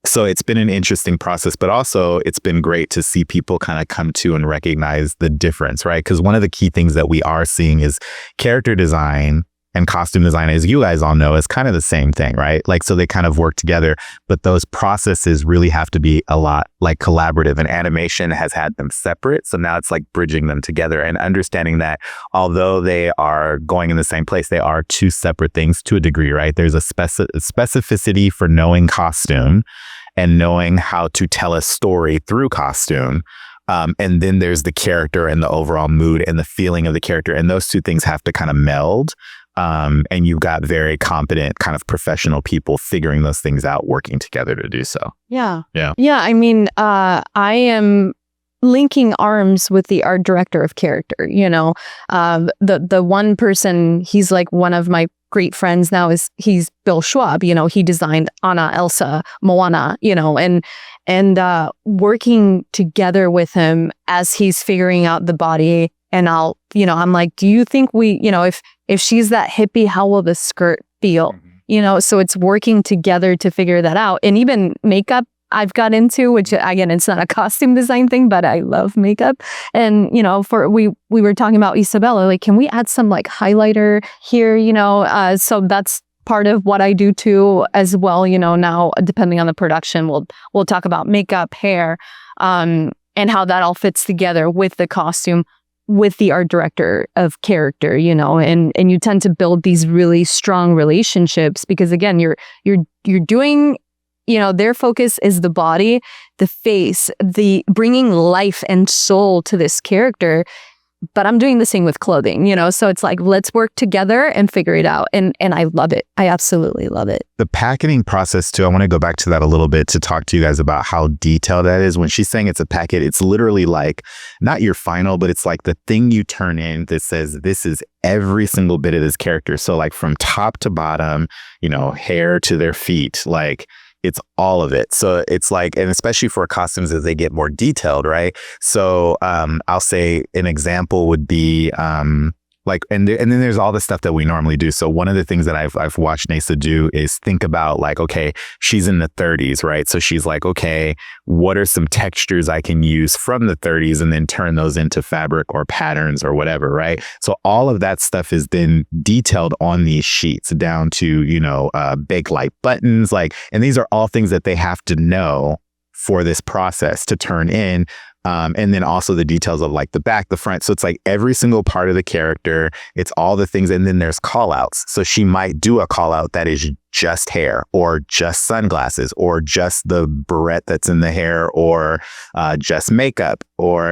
So it's been an interesting process, but also it's been great to see people kind of come to and recognize the difference, right? Because one of the key things that we are seeing is character design and costume design, as you guys all know, is kind of the same thing, right? Like, so they kind of work together, but those processes really have to be a lot like collaborative, and animation has had them separate. So now it's like bridging them together and understanding that although they are going in the same place, they are 2 separate things to a degree, right? There's a specificity for knowing costume and knowing how to tell a story through costume. And then there's the character and the overall mood and the feeling of the character. And those 2 things have to kind of meld. And you've got very competent kind of professional people figuring those things out, working together to do so. Yeah. I mean, I am linking arms with the art director of character, you know, the one person, he's like one of my great friends now, he's Bill Schwab, you know, he designed Anna, Elsa, Moana, you know, and working together with him as he's figuring out the body. And I'm like, do you think if she's that hippie, how will the skirt feel? Mm-hmm. You know, so it's working together to figure that out. And even makeup I've got into, which again, it's not a costume design thing, but I love makeup. And, you know, we were talking about Isabella, like, can we add some like highlighter here, you know? So that's part of what I do too, as well. You know, now depending on the production, we'll talk about makeup, hair, and how that all fits together with the costume. with the art director of character, and you tend to build these really strong relationships because again, you're doing, their focus is the body, the face, the bringing life and soul to this character. But I'm doing the same with clothing, so it's like, let's work together and figure it out. And I love it. I absolutely love it. The packaging process too, I want to go back to that a little bit to talk to you guys about how detailed that is. When she's saying it's a packet, it's literally like not your final, but it's like the thing you turn in that says this is every single bit of this character. So like from top to bottom, hair to their feet, like it's all of it. So it's like, and especially for costumes as they get more detailed, right? So I'll say an example would be like, and then there's all the stuff that we normally do. So one of the things that I've watched Neysa do is think about like, okay, she's in the 30s, right? So she's like, okay, what are some textures I can use from the 30s and then turn those into fabric or patterns or whatever, right? So all of that stuff is then detailed on these sheets down to, bake light buttons, like, and these are all things that they have to know for this process to turn in. And then also the details of like the back, the front. So it's like every single part of the character, it's all the things. And then there's call outs. So she might do a call out that is just hair or just sunglasses or just the barrette that's in the hair or just makeup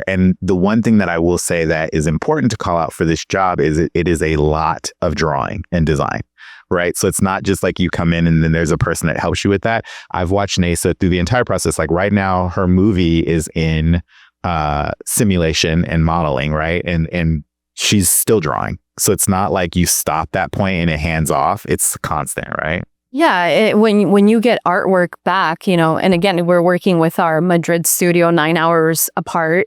and the one thing that I will say that is important to call out for this job is it is a lot of drawing and design. Right. So it's not just like you come in and then there's a person that helps you with that. I've watched Neysa through the entire process. Like right now, her movie is in simulation and modeling. Right. And she's still drawing. So it's not like you stop that point and it hands off. It's constant. Right. Yeah, when you get artwork back, and again, we're working with our Madrid studio 9 hours apart.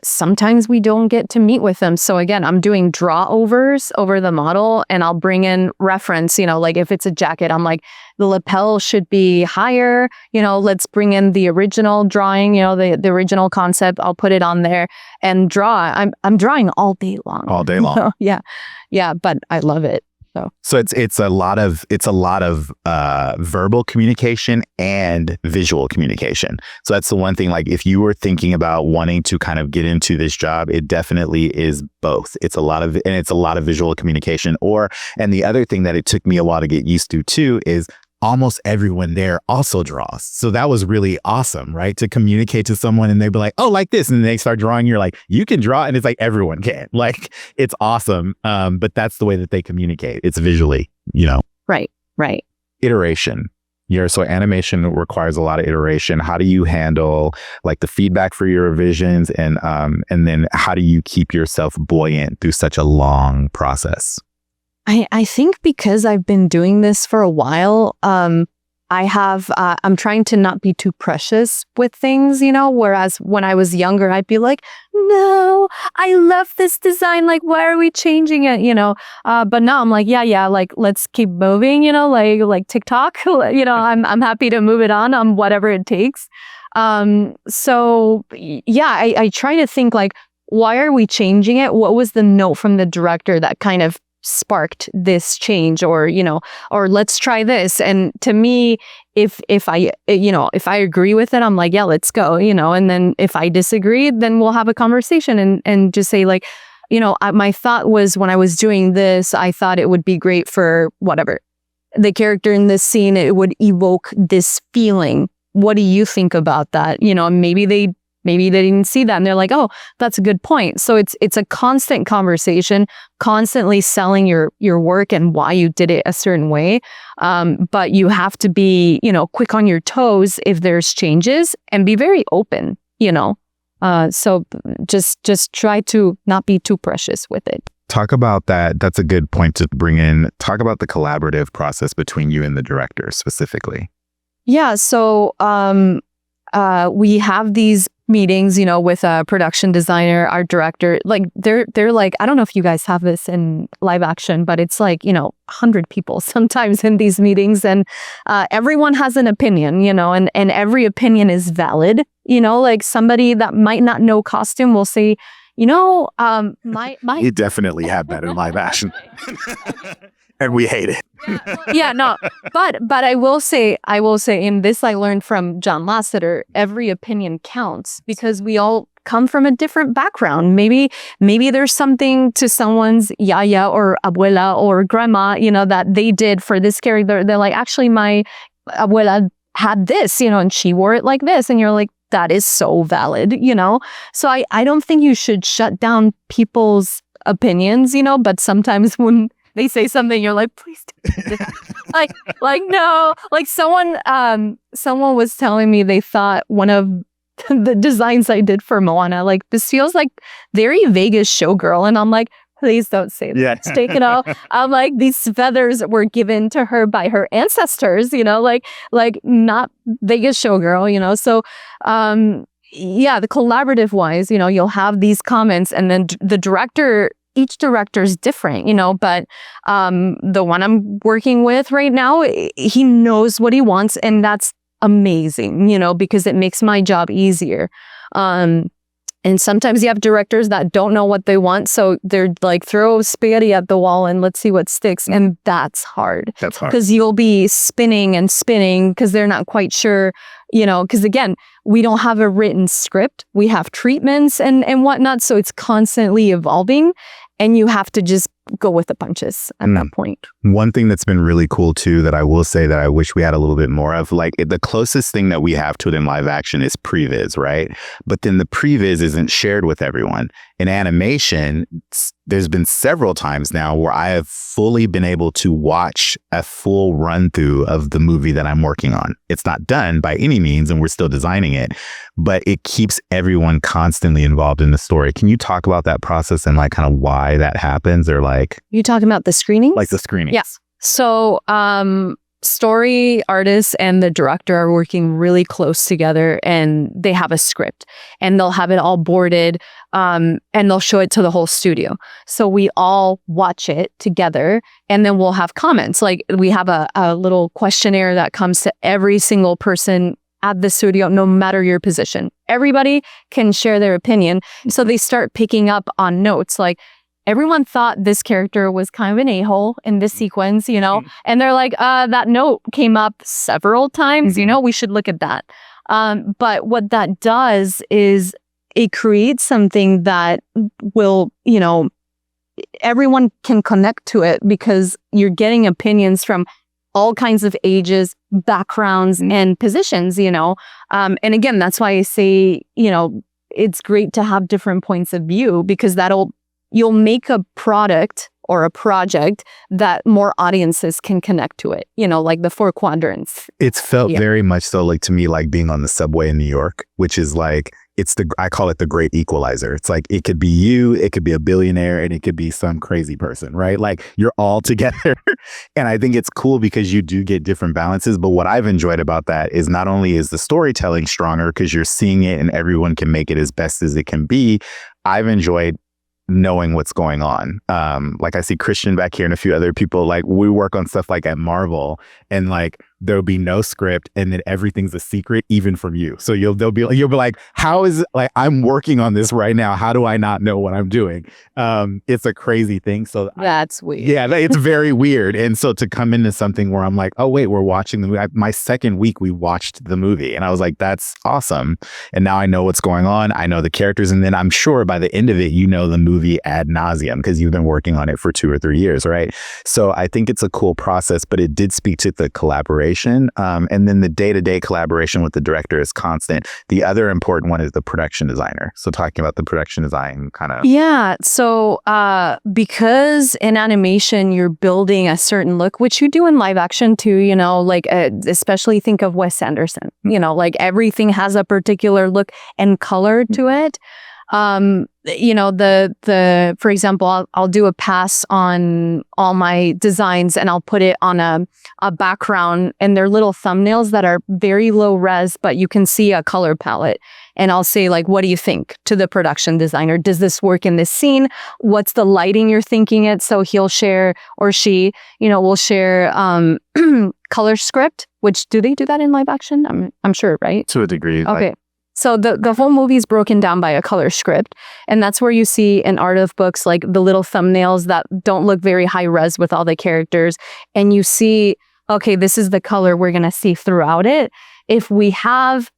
Sometimes we don't get to meet with them. So again, I'm doing draw overs over the model and I'll bring in reference, like if it's a jacket, I'm like, the lapel should be higher, let's bring in the original drawing, the original concept. I'll put it on there and draw. I'm drawing all day long. All day long. Yeah, but I love it. So it's a lot of verbal communication and visual communication. So that's the one thing, like if you were thinking about wanting to kind of get into this job, it definitely is both. It's a lot of visual communication and the other thing that it took me a while to get used to too is almost everyone there also draws. So that was really awesome, right? To communicate to someone and they'd be like, oh, like this. And then they start drawing. You're like, you can draw. And it's like, everyone can. Like, it's awesome. But that's the way that they communicate. It's visually, Right. Iteration. So animation requires a lot of iteration. How do you handle like the feedback for your revisions? And then how do you keep yourself buoyant through such a long process? I think because I've been doing this for a while, I'm trying to not be too precious with things, whereas when I was younger, I'd be like, no, I love this design. Like, why are we changing it? But now I'm like, yeah, like, let's keep moving, like TikTok, I'm happy to move it on whatever it takes. So yeah, I try to think like, why are we changing it? What was the note from the director that kind of sparked this change or let's try this. And to me, if I agree with it, I'm like, yeah, let's go, and then if I disagree, then we'll have a conversation and just say like, my thought was when I was doing this, I thought it would be great for whatever the character in this scene, it would evoke this feeling. What do you think about that? Maybe they didn't see that and they're like, oh, that's a good point. So it's a constant conversation, constantly selling your work and why you did it a certain way. But you have to be, quick on your toes if there's changes and be very open, So just try to not be too precious with it. Talk about that. That's a good point to bring in. Talk about the collaborative process between you and the director specifically. Yeah. So we have these meetings, with a production designer, art director. Like they're like, I don't know if you guys have this in live action, but it's like, 100 people sometimes in these meetings, and everyone has an opinion, and every opinion is valid. Like somebody that might not know costume will say, my You definitely have that in live action. And we hate it. Yeah, no. But I will say in this I learned from John Lasseter, every opinion counts because we all come from a different background. Maybe there's something to someone's yaya or abuela or grandma, that they did for this character. They're like, actually, my abuela had this, and she wore it like this. And you're like, that is so valid, So I don't think you should shut down people's opinions, but sometimes when they say something, you're like, please do no. Like someone was telling me they thought one of the designs I did for Moana, like, this feels like very Vegas showgirl. And I'm like, please don't say that. Yeah. Take it out. I'm like, these feathers were given to her by her ancestors, like not Vegas showgirl, So, the collaborative wise, you'll have these comments, and then each director is different, but the one I'm working with right now, he knows what he wants, and that's amazing, because it makes my job easier. And sometimes you have directors that don't know what they want, so they're like, throw spaghetti at the wall and let's see what sticks, and that's hard. That's hard. Because you'll be spinning and spinning because they're not quite sure, because again, we don't have a written script. We have treatments and whatnot, so it's constantly evolving. And you have to just go with the punches at that point. One thing that's been really cool too, that I will say that I wish we had a little bit more of, like, the closest thing that we have to it in live action is previs, right? But then the previs isn't shared with everyone. In animation, there's been several times now where I have fully been able to watch a full run through of the movie that I'm working on. It's not done by any means, and we're still designing it, but it keeps everyone constantly involved in the story. Can you talk about that process and like kind of why that happens, or like... You talking about the screenings? Like the screenings. Yes. So, story artists and the director are working really close together, and they have a script, and they'll have it all boarded, and they'll show it to the whole studio. So we all watch it together, and then we'll have comments. Like, we have a little questionnaire that comes to every single person at the studio, no matter your position. Everybody can share their opinion. So they start picking up on notes like, everyone thought this character was kind of an a-hole in this sequence, and they're like, that note came up several times, we should look at that. But what that does is it creates something that will, everyone can connect to it, because you're getting opinions from all kinds of ages, backgrounds, and positions, and again, that's why I say, it's great to have different points of view, because you'll make a product or a project that more audiences can connect to it, like the 4 quadrants. It's felt very much so, like, to me, like being on the subway in New York, which is like, I call it the great equalizer. It's like, it could be you, it could be a billionaire, and it could be some crazy person, right? Like, you're all together. And I think it's cool because you do get different balances. But what I've enjoyed about that is not only is the storytelling stronger because you're seeing it and everyone can make it as best as it can be, I've enjoyed knowing what's going on. Like, I see Christian back here and a few other people, like, we work on stuff like at Marvel, and like, there'll be no script, and then everything's a secret, even from you. So you'll be like, how is it, like, I'm working on this right now, how do I not know what I'm doing? It's a crazy thing. So that's weird. Yeah, it's very weird. And so to come into something where I'm like, oh wait, we're watching the movie. My second week we watched the movie, and I was like, that's awesome. And now I know what's going on. I know the characters, and then I'm sure by the end of it, the movie ad nauseum, because you've been working on it for 2 or 3 years, right? So I think it's a cool process, but it did speak to the collaboration. And then the day-to-day collaboration with the director is constant. The other important one is the production designer. So talking about the production design kind of... Yeah. So because in animation, you're building a certain look, which you do in live action too, like especially think of Wes Anderson, like everything has a particular look and color to it. For example, I'll do a pass on all my designs, and I'll put it on a background, and they're little thumbnails that are very low res, but you can see a color palette. And I'll say, like, what do you think to the production designer? Does this work in this scene? What's the lighting you're thinking it? So he'll share, or she, will share color script, which, do they do that in live action? I'm sure, right? To a degree. Okay. So the whole movie is broken down by a color script. And that's where you see in art of books, like the little thumbnails that don't look very high res with all the characters. And you see, okay, this is the color we're going to see throughout it. If we have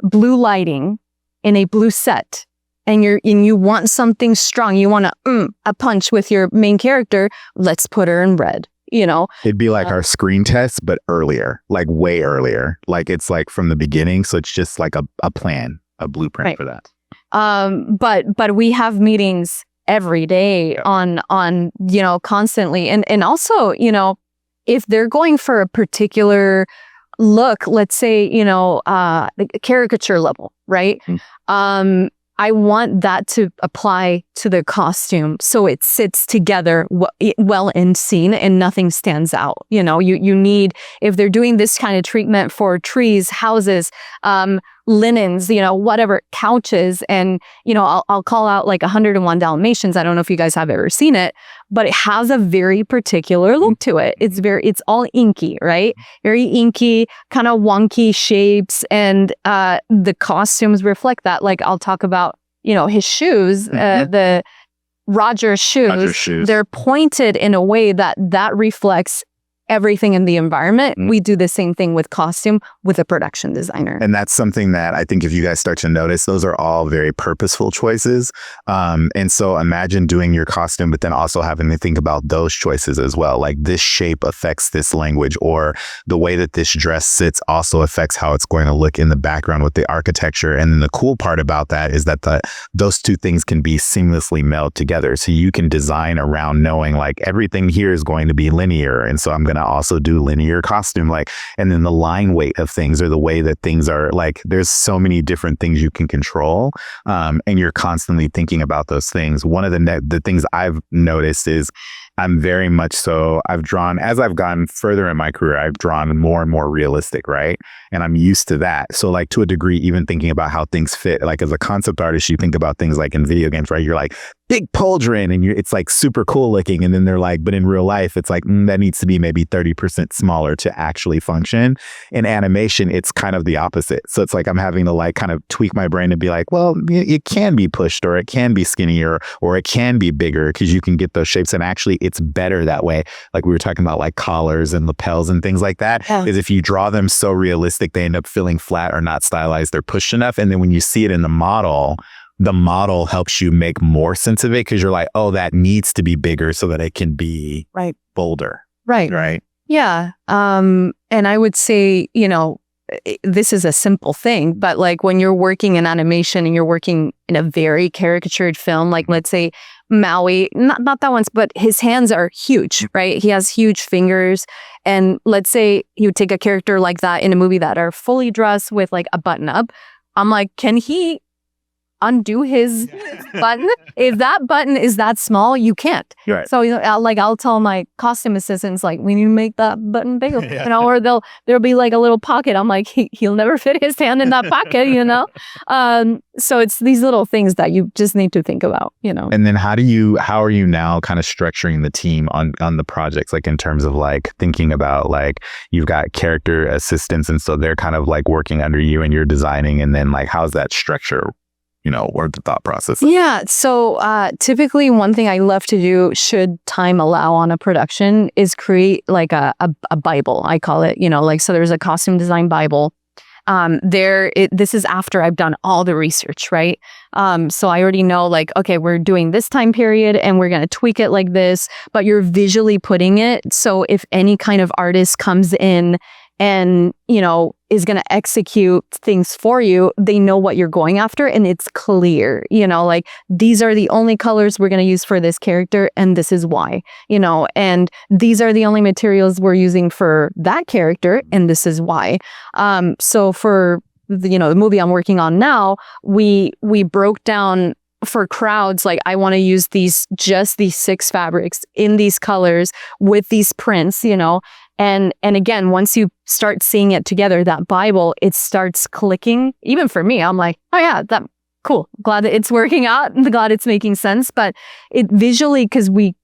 blue lighting in a blue set, and you want something strong, you want a punch with your main character, let's put her in red, It'd be like our screen test, but earlier, like way earlier. Like it's like from the beginning. So it's just like a plan, a blueprint for that. But we have meetings every day on constantly. And also, if they're going for a particular look, let's say, the caricature level, right? I want that to apply to the costume so it sits together well in scene and nothing stands out. You need, if they're doing this kind of treatment for trees, houses, linens, whatever, couches, and, I'll call out like 101 Dalmatians. I don't know if you guys have ever seen it, but it has a very particular look to it. It's all inky, right? Very inky, kind of wonky shapes, and the costumes reflect that. Like I'll talk about, his shoes, the Roger's shoes. They're pointed in a way that reflects everything in the environment. We do the same thing with costume with a production designer. And that's something that I think if you guys start to notice, those are all very purposeful choices. And so imagine doing your costume, but then also having to think about those choices as well. Like this shape affects this language, or the way that this dress sits also affects how it's going to look in the background with the architecture. And then the cool part about that is that those two things can be seamlessly melded together. So you can design around knowing like everything here is going to be linear. And so I'm going to also do linear costume, and then the line weight of things, or the way that things are, like there's so many different things you can control, and you're constantly thinking about those things. One of the things I've noticed is I'm very much so, I've drawn, as I've gotten further in my career, I've drawn more and more realistic, right? And I'm used to that. So like to a degree, even thinking about how things fit, like as a concept artist, you think about things like in video games, right? You're like, big pauldron, and it's like super cool looking. And then they're like, but in real life, it's like, that needs to be maybe 30% smaller to actually function. In animation, it's kind of the opposite. So it's like I'm having to like kind of tweak my brain and be like, well, it can be pushed, or it can be skinnier, or it can be bigger, because you can get those shapes. And actually, it's better that way. Like we were talking about like collars and lapels and things like that, is if you draw them so realistic, they end up feeling flat or not stylized. They're pushed enough. And then when you see it in the model helps you make more sense of it, because you're like, oh, that needs to be bigger so that it can be bolder. Right. Yeah. And I would say, this is a simple thing, but like when you're working in animation and you're working in a very caricatured film, like let's say Maui, not that one's, but his hands are huge, right? He has huge fingers. And let's say you take a character like that in a movie that are fully dressed with like a button up. I'm like, can he undo his button? If that button is that small, you can't. Right. So I'll tell my costume assistants, like, we need to make that button bigger, or there'll be like a little pocket. I'm like, he'll never fit his hand in that pocket, So it's these little things that you just need to think about, And then how are you now kind of structuring the team on the projects, like in terms of like thinking about like you've got character assistants, and so they're kind of like working under you and you're designing, and then like how's that structure? Or the thought process? Yeah. So typically one thing I love to do, should time allow on a production, is create like a Bible, I call it, so there's a costume design Bible. This is after I've done all the research, right? So I already know like, okay, we're doing this time period and we're going to tweak it like this, but you're visually putting it. So if any kind of artist comes in and, is going to execute things for you, they know what you're going after, and it's clear, like these are the only colors we're going to use for this character, and this is why, and these are the only materials we're using for that character, and this is why. So for the movie I'm working on now, we broke down for crowds, like I want to use just these 6 fabrics in these colors with these prints, And again, once you start seeing it together, that Bible, it starts clicking. Even for me, I'm like, oh yeah, cool. Glad that it's working out. Glad it's making sense. But it visually, because we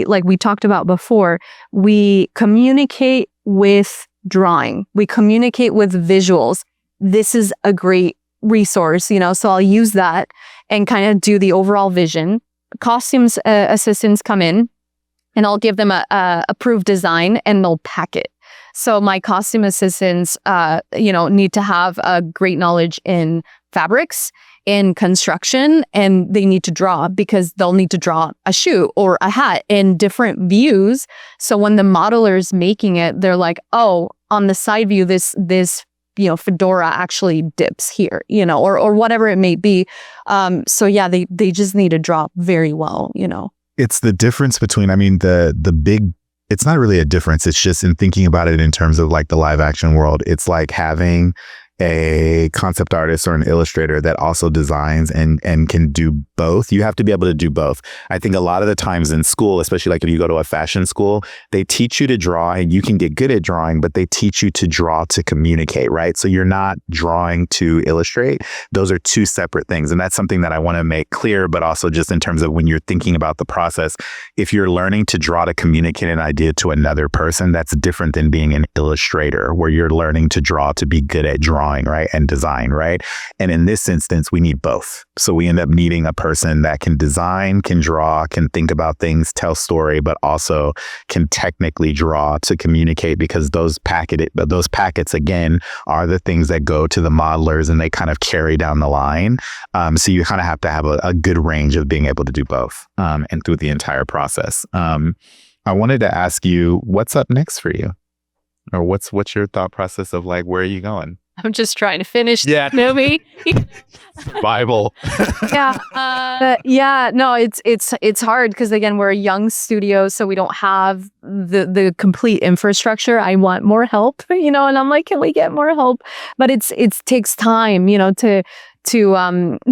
like we talked about before, we communicate with drawing. We communicate with visuals. This is a great resource, so I'll use that and kind of do the overall vision. Costumes assistants come in, and I'll give them a approved design, and they'll pack it. So my costume assistants, need to have a great knowledge in fabrics, in construction and they need to draw because they'll need to draw a shoe or a hat in different views. So when the modeler is making it, they're like, oh, on the side view, this fedora actually dips here, or whatever it may be. So yeah, they just need to draw very well, It's the difference between, the big, it's not really a difference. It's just in thinking about it in terms of like the live action world. It's like having a concept artist or an illustrator that also designs and can do both. You have to be able to do both. I think a lot of the times in school, especially like if you go to a fashion school, they teach you to draw and you can get good at drawing, but they teach you to draw to communicate, right? So you're not drawing to illustrate. Those are two separate things. And that's something that I want to make clear, but also just in terms of when you're thinking about the process, if you're learning to draw to communicate an idea to another person, that's different than being an illustrator where you're learning to draw to be good at drawing, right? And design, right? And in this instance, we need both. So we end up needing a person that can design, can draw, can think about things, tell story, but also can technically draw to communicate, because those packets again are the things that go to the modelers and they kind of carry down the line. So you kind of have to have a good range of being able to do both and through the entire process. I wanted to ask you, what's up next for you? Or what's your thought process of like, where are you going? I'm just trying to finish the movie. Bible. No, it's hard because again, we're a young studio, so we don't have the complete infrastructure. I want more help, and I'm like, can we get more help? But it takes time, to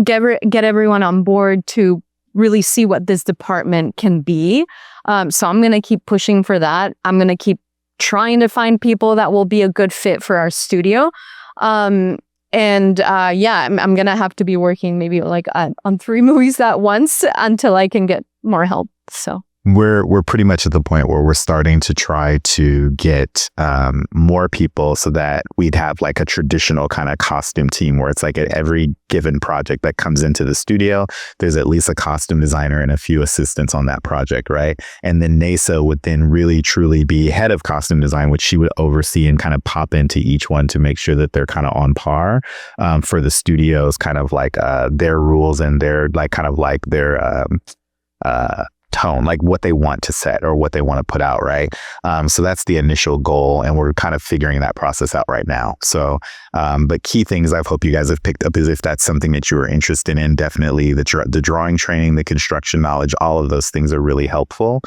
get everyone on board to really see what this department can be. So I'm gonna keep pushing for that. I'm gonna keep trying to find people that will be a good fit for our studio. I'm gonna have to be working maybe like on 3 movies at once until I can get more help. So we're pretty much at the point where we're starting to try to get more people so that we'd have like a traditional kind of costume team where it's like at every given project that comes into the studio, there's at least a costume designer and a few assistants on that project, right? And then Neysa would then really truly be head of costume design, which she would oversee and kind of pop into each one to make sure that they're kind of on par for the studio's kind of like their rules and their like kind of like their tone, like what they want to set or what they want to put out, right? So that's the initial goal, and we're kind of figuring that process out right now. So, but key things I hope you guys have picked up is if that's something that you are interested in, definitely the drawing training, the construction knowledge, all of those things are really helpful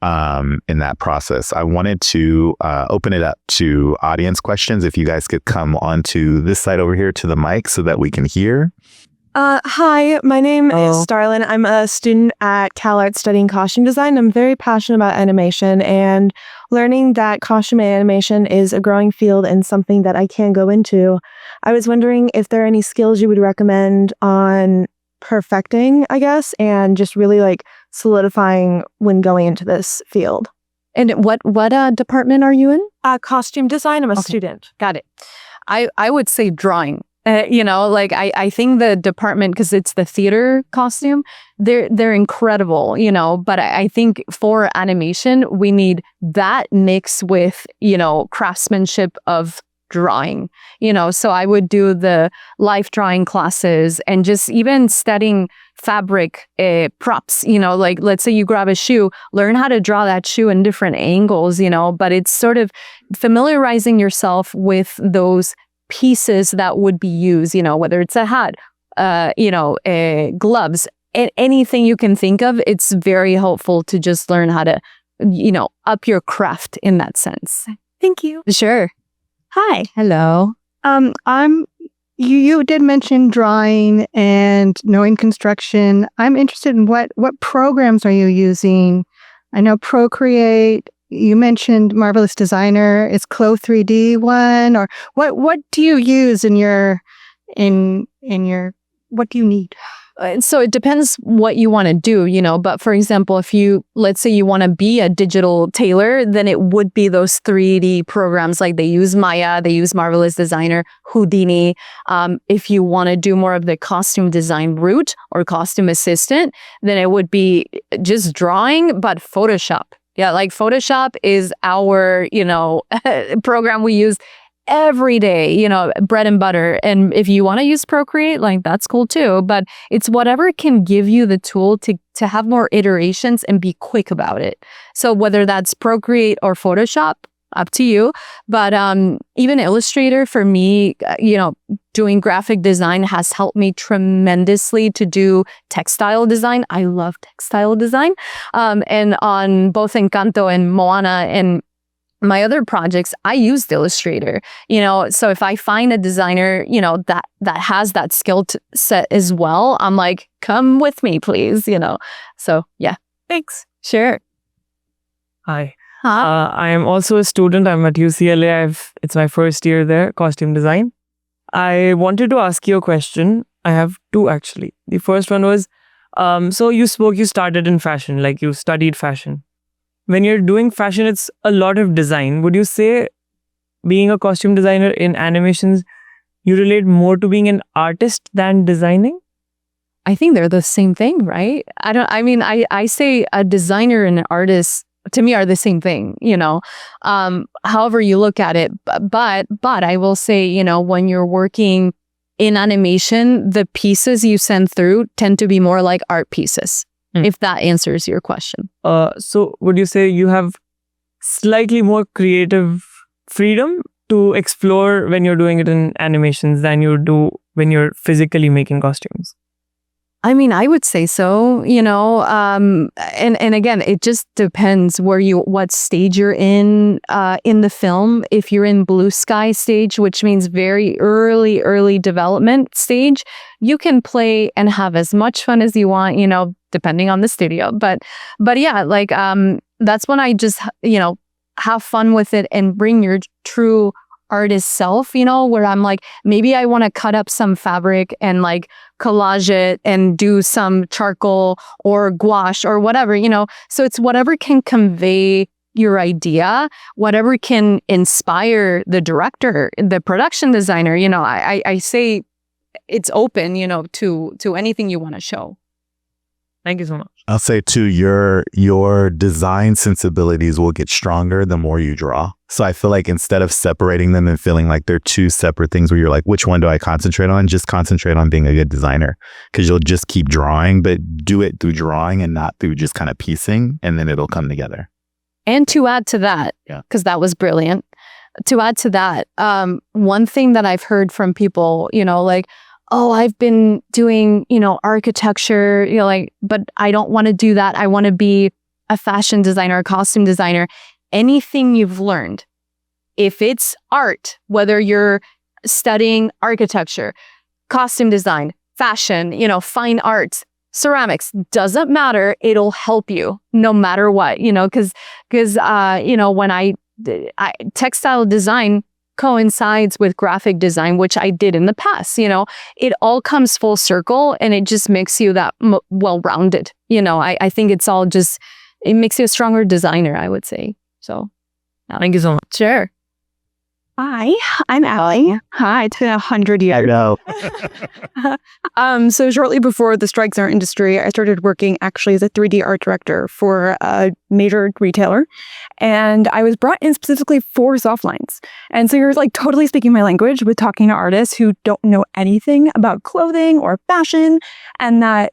in that process. I wanted to open it up to audience questions. If you guys could come onto this side over here to the mic so that we can hear. Hi, my name is Starlin. I'm a student at CalArts studying costume design. I'm very passionate about animation, and learning that costume animation is a growing field and something that I can go into. I was wondering if there are any skills you would recommend on perfecting, I guess, and just really like solidifying when going into this field. And what department are you in? Costume design. I'm a student. Got it. I would say drawing. I think the department, because it's the theater costume, they're incredible, but I think for animation, we need that mix with, craftsmanship of drawing, so I would do the life drawing classes and just even studying fabric props, like let's say you grab a shoe, learn how to draw that shoe in different angles, but it's sort of familiarizing yourself with those pieces that would be used, whether it's a hat, gloves, anything you can think of. It's very helpful to just learn how to, up your craft in that sense. Thank you. Sure. Hi. Hello. You did mention drawing and knowing construction. I'm interested in what programs are you using? I know Procreate. You mentioned Marvelous Designer. Is Clo 3D one, or what do you use in your what do you need? So it depends what you want to do, but for example, let's say you want to be a digital tailor, then it would be those 3D programs, like they use Maya, they use Marvelous Designer, Houdini. If you want to do more of the costume design route or costume assistant, then it would be just drawing, but Photoshop. Yeah, like Photoshop is our, program we use every day, bread and butter. And if you want to use Procreate, like that's cool too. But it's whatever can give you the tool to have more iterations and be quick about it. So whether that's Procreate or Photoshop, up to you. But even Illustrator for me, doing graphic design has helped me tremendously to do textile design. I love textile design. And on both Encanto and Moana and my other projects, I used Illustrator, so if I find a designer, that has that skill set as well, I'm like, come with me, please, So yeah. Thanks. Sure. Hi. I am also a student. I'm at UCLA. It's my first year there, costume design. I wanted to ask you a question. I have two actually. The first one was, so you started in fashion, like you studied fashion. When you're doing fashion, it's a lot of design. Would you say being a costume designer in animations, you relate more to being an artist than designing? I think they're the same thing, right? I say a designer and an artist to me are the same thing, however you look at it. But I will say, when you're working in animation, the pieces you send through tend to be more like art pieces, if that answers your question. So would you say you have slightly more creative freedom to explore when you're doing it in animations than you do when you're physically making costumes? I would say so, and again, it just depends what stage you're in the film. If you're in blue sky stage, which means very early development stage, you can play and have as much fun as you want, depending on the studio. But yeah, like, that's when I just, have fun with it and bring your true artist self, where I'm like, maybe I want to cut up some fabric and like collage it and do some charcoal or gouache or whatever, so it's whatever can convey your idea, whatever can inspire the director, the production designer, I say it's open, to anything you want to show. Thank you so much. I'll say too, your design sensibilities will get stronger the more you draw. So I feel like instead of separating them and feeling like they're two separate things where you're like, which one do I concentrate on? Just concentrate on being a good designer, because you'll just keep drawing, but do it through drawing and not through just kind of piecing, and then it'll come together. And to add to that, because that was brilliant, to add to that, one thing that I've heard from people, like, oh, I've been doing, architecture, but I don't want to do that. I want to be a fashion designer, a costume designer. Anything you've learned, if it's art, whether you're studying architecture, costume design, fashion, fine arts, ceramics, doesn't matter. It'll help you no matter what, because when I textile design coincides with graphic design, which I did in the past, it all comes full circle and it just makes you that well-rounded. I think it's all just, it makes you a stronger designer, I would say. So thank you so much. Sure. Hi, I'm Allie. Hi, it's been 100 years. I know. So shortly before the strikes in our industry, I started working actually as a 3D art director for a major retailer. And I was brought in specifically for soft lines. And so you're like totally speaking my language with talking to artists who don't know anything about clothing or fashion. And that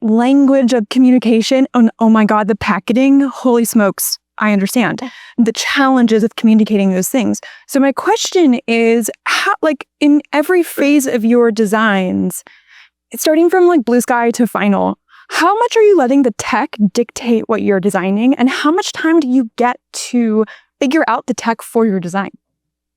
language of communication, oh my God, the packaging, holy smokes. I understand the challenges of communicating those things. So my question is, how, like in every phase of your designs, starting from like blue sky to final, how much are you letting the tech dictate what you're designing? And how much time do you get to figure out the tech for your design?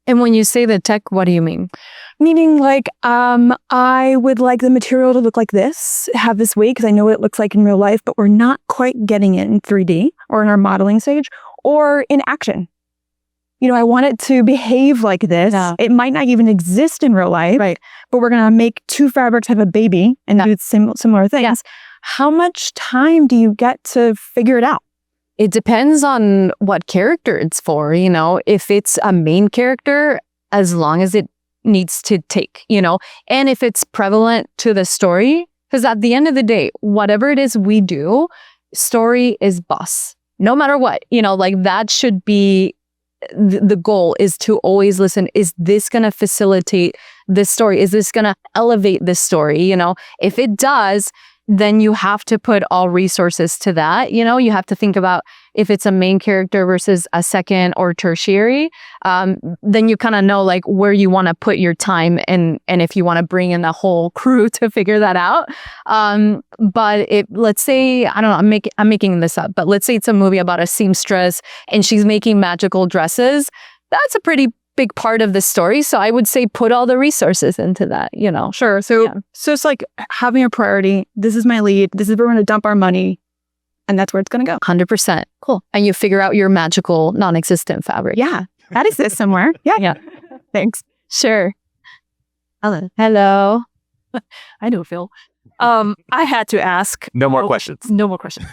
And when you say the tech, what do you mean? Meaning like, I would like the material to look like this, have this weight, because I know what it looks like in real life, but we're not quite getting it in 3D or in our modeling stage or in action. I want it to behave like this. Yeah. It might not even exist in real life, right? But we're going to make two fabrics have a baby and do similar things. Yeah. How much time do you get to figure it out? It depends on what character it's for, if it's a main character, as long as it needs to take, and if it's prevalent to the story, because at the end of the day, whatever it is we do, story is boss, no matter what, like that should be the goal is to always listen. Is this going to facilitate this story? Is this going to elevate this story? You know, if it does, then you have to put all resources to that. You know, you have to think about if it's a main character versus a second or tertiary. Then you kind of know like where you want to put your time and if you want to bring in the whole crew to figure that out. But let's say, I don't know, I'm making this up, but let's say it's a movie about a seamstress and she's making magical dresses. That's a pretty big part of the story. So I would say put all the resources into that, you know. Sure. So it's like having a priority. This is my lead. This is where we're going to dump our money. And that's where it's going to go. 100%. Cool. And you figure out your magical non-existent fabric. Yeah. That exists somewhere. Yeah. Yeah. Thanks. Sure. Hello. Hello. I know, Phil. I had to ask. No more questions. No more questions.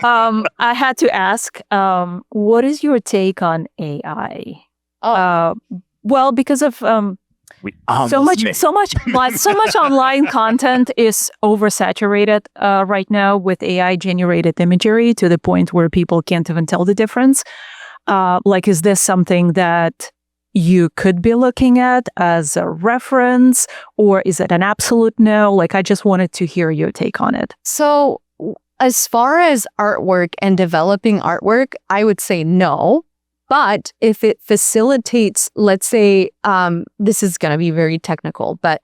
I had to ask, what is your take on AI? Well, because of so much online content is oversaturated right now with AI generated imagery to the point where people can't even tell the difference. Like, is this something that you could be looking at as a reference, or is it an absolute no? Like, I just wanted to hear your take on it. So as far as artwork and developing artwork, I would say no. But if it facilitates, let's say, this is going to be very technical, but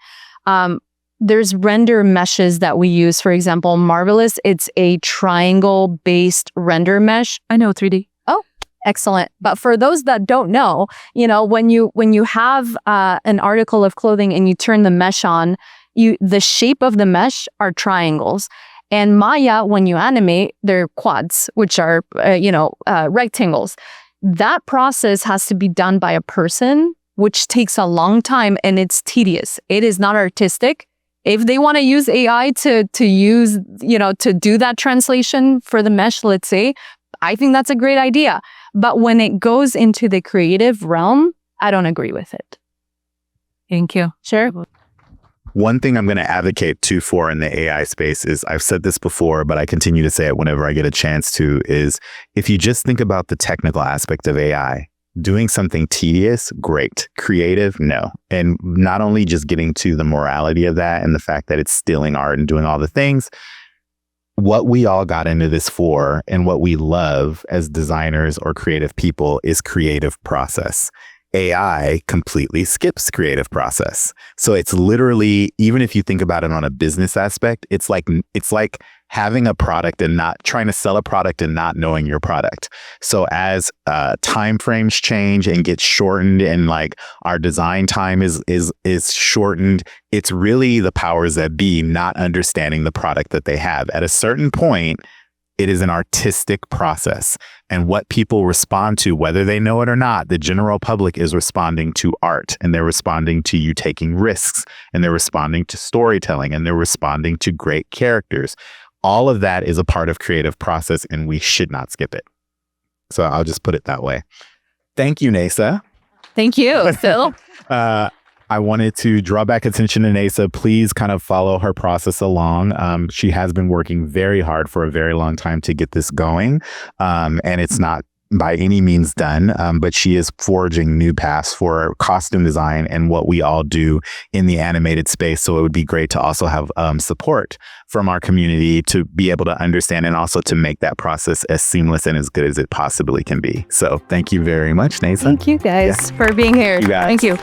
there's render meshes that we use. For example, Marvelous, it's a triangle-based render mesh. I know 3D. Oh, excellent. But for those that don't know, you know, when you have an article of clothing and you turn the mesh on, the shape of the mesh are triangles. And Maya, when you animate, they're quads, which are, rectangles. That process has to be done by a person, which takes a long time and it's tedious. It is not artistic. If they want to use AI to use, to do that translation for the mesh, let's say, I think that's a great idea. But when it goes into the creative realm, I don't agree with it. Thank you. Sure. One thing I'm going to advocate too for in the AI space is, I've said this before, but I continue to say it whenever I get a chance to, is if you just think about the technical aspect of AI, doing something tedious, great. Creative, no. And not only just getting to the morality of that and the fact that it's stealing art and doing all the things, what we all got into this for and what we love as designers or creative people is creative process. AI completely skips creative process. So it's literally, even if you think about it on a business aspect, it's like having a product and not trying to sell a product and not knowing your product. So as time frames change and get shortened and like our design time is shortened, it's really the powers that be not understanding the product that they have. At a certain point, it is an artistic process. And what people respond to, whether they know it or not, the general public is responding to art, and they're responding to you taking risks, and they're responding to storytelling, and they're responding to great characters. All of that is a part of creative process, and we should not skip it. So I'll just put it that way. Thank you, Neysa. Thank you, Phil. I wanted to draw back attention to Neysa. Please kind of follow her process along. She has been working very hard for a very long time to get this going. And it's not by any means done, but she is forging new paths for costume design and what we all do in the animated space. So it would be great to also have support from our community to be able to understand and also to make that process as seamless and as good as it possibly can be. So thank you very much, Neysa. Thank you guys for being here. You guys. Thank you.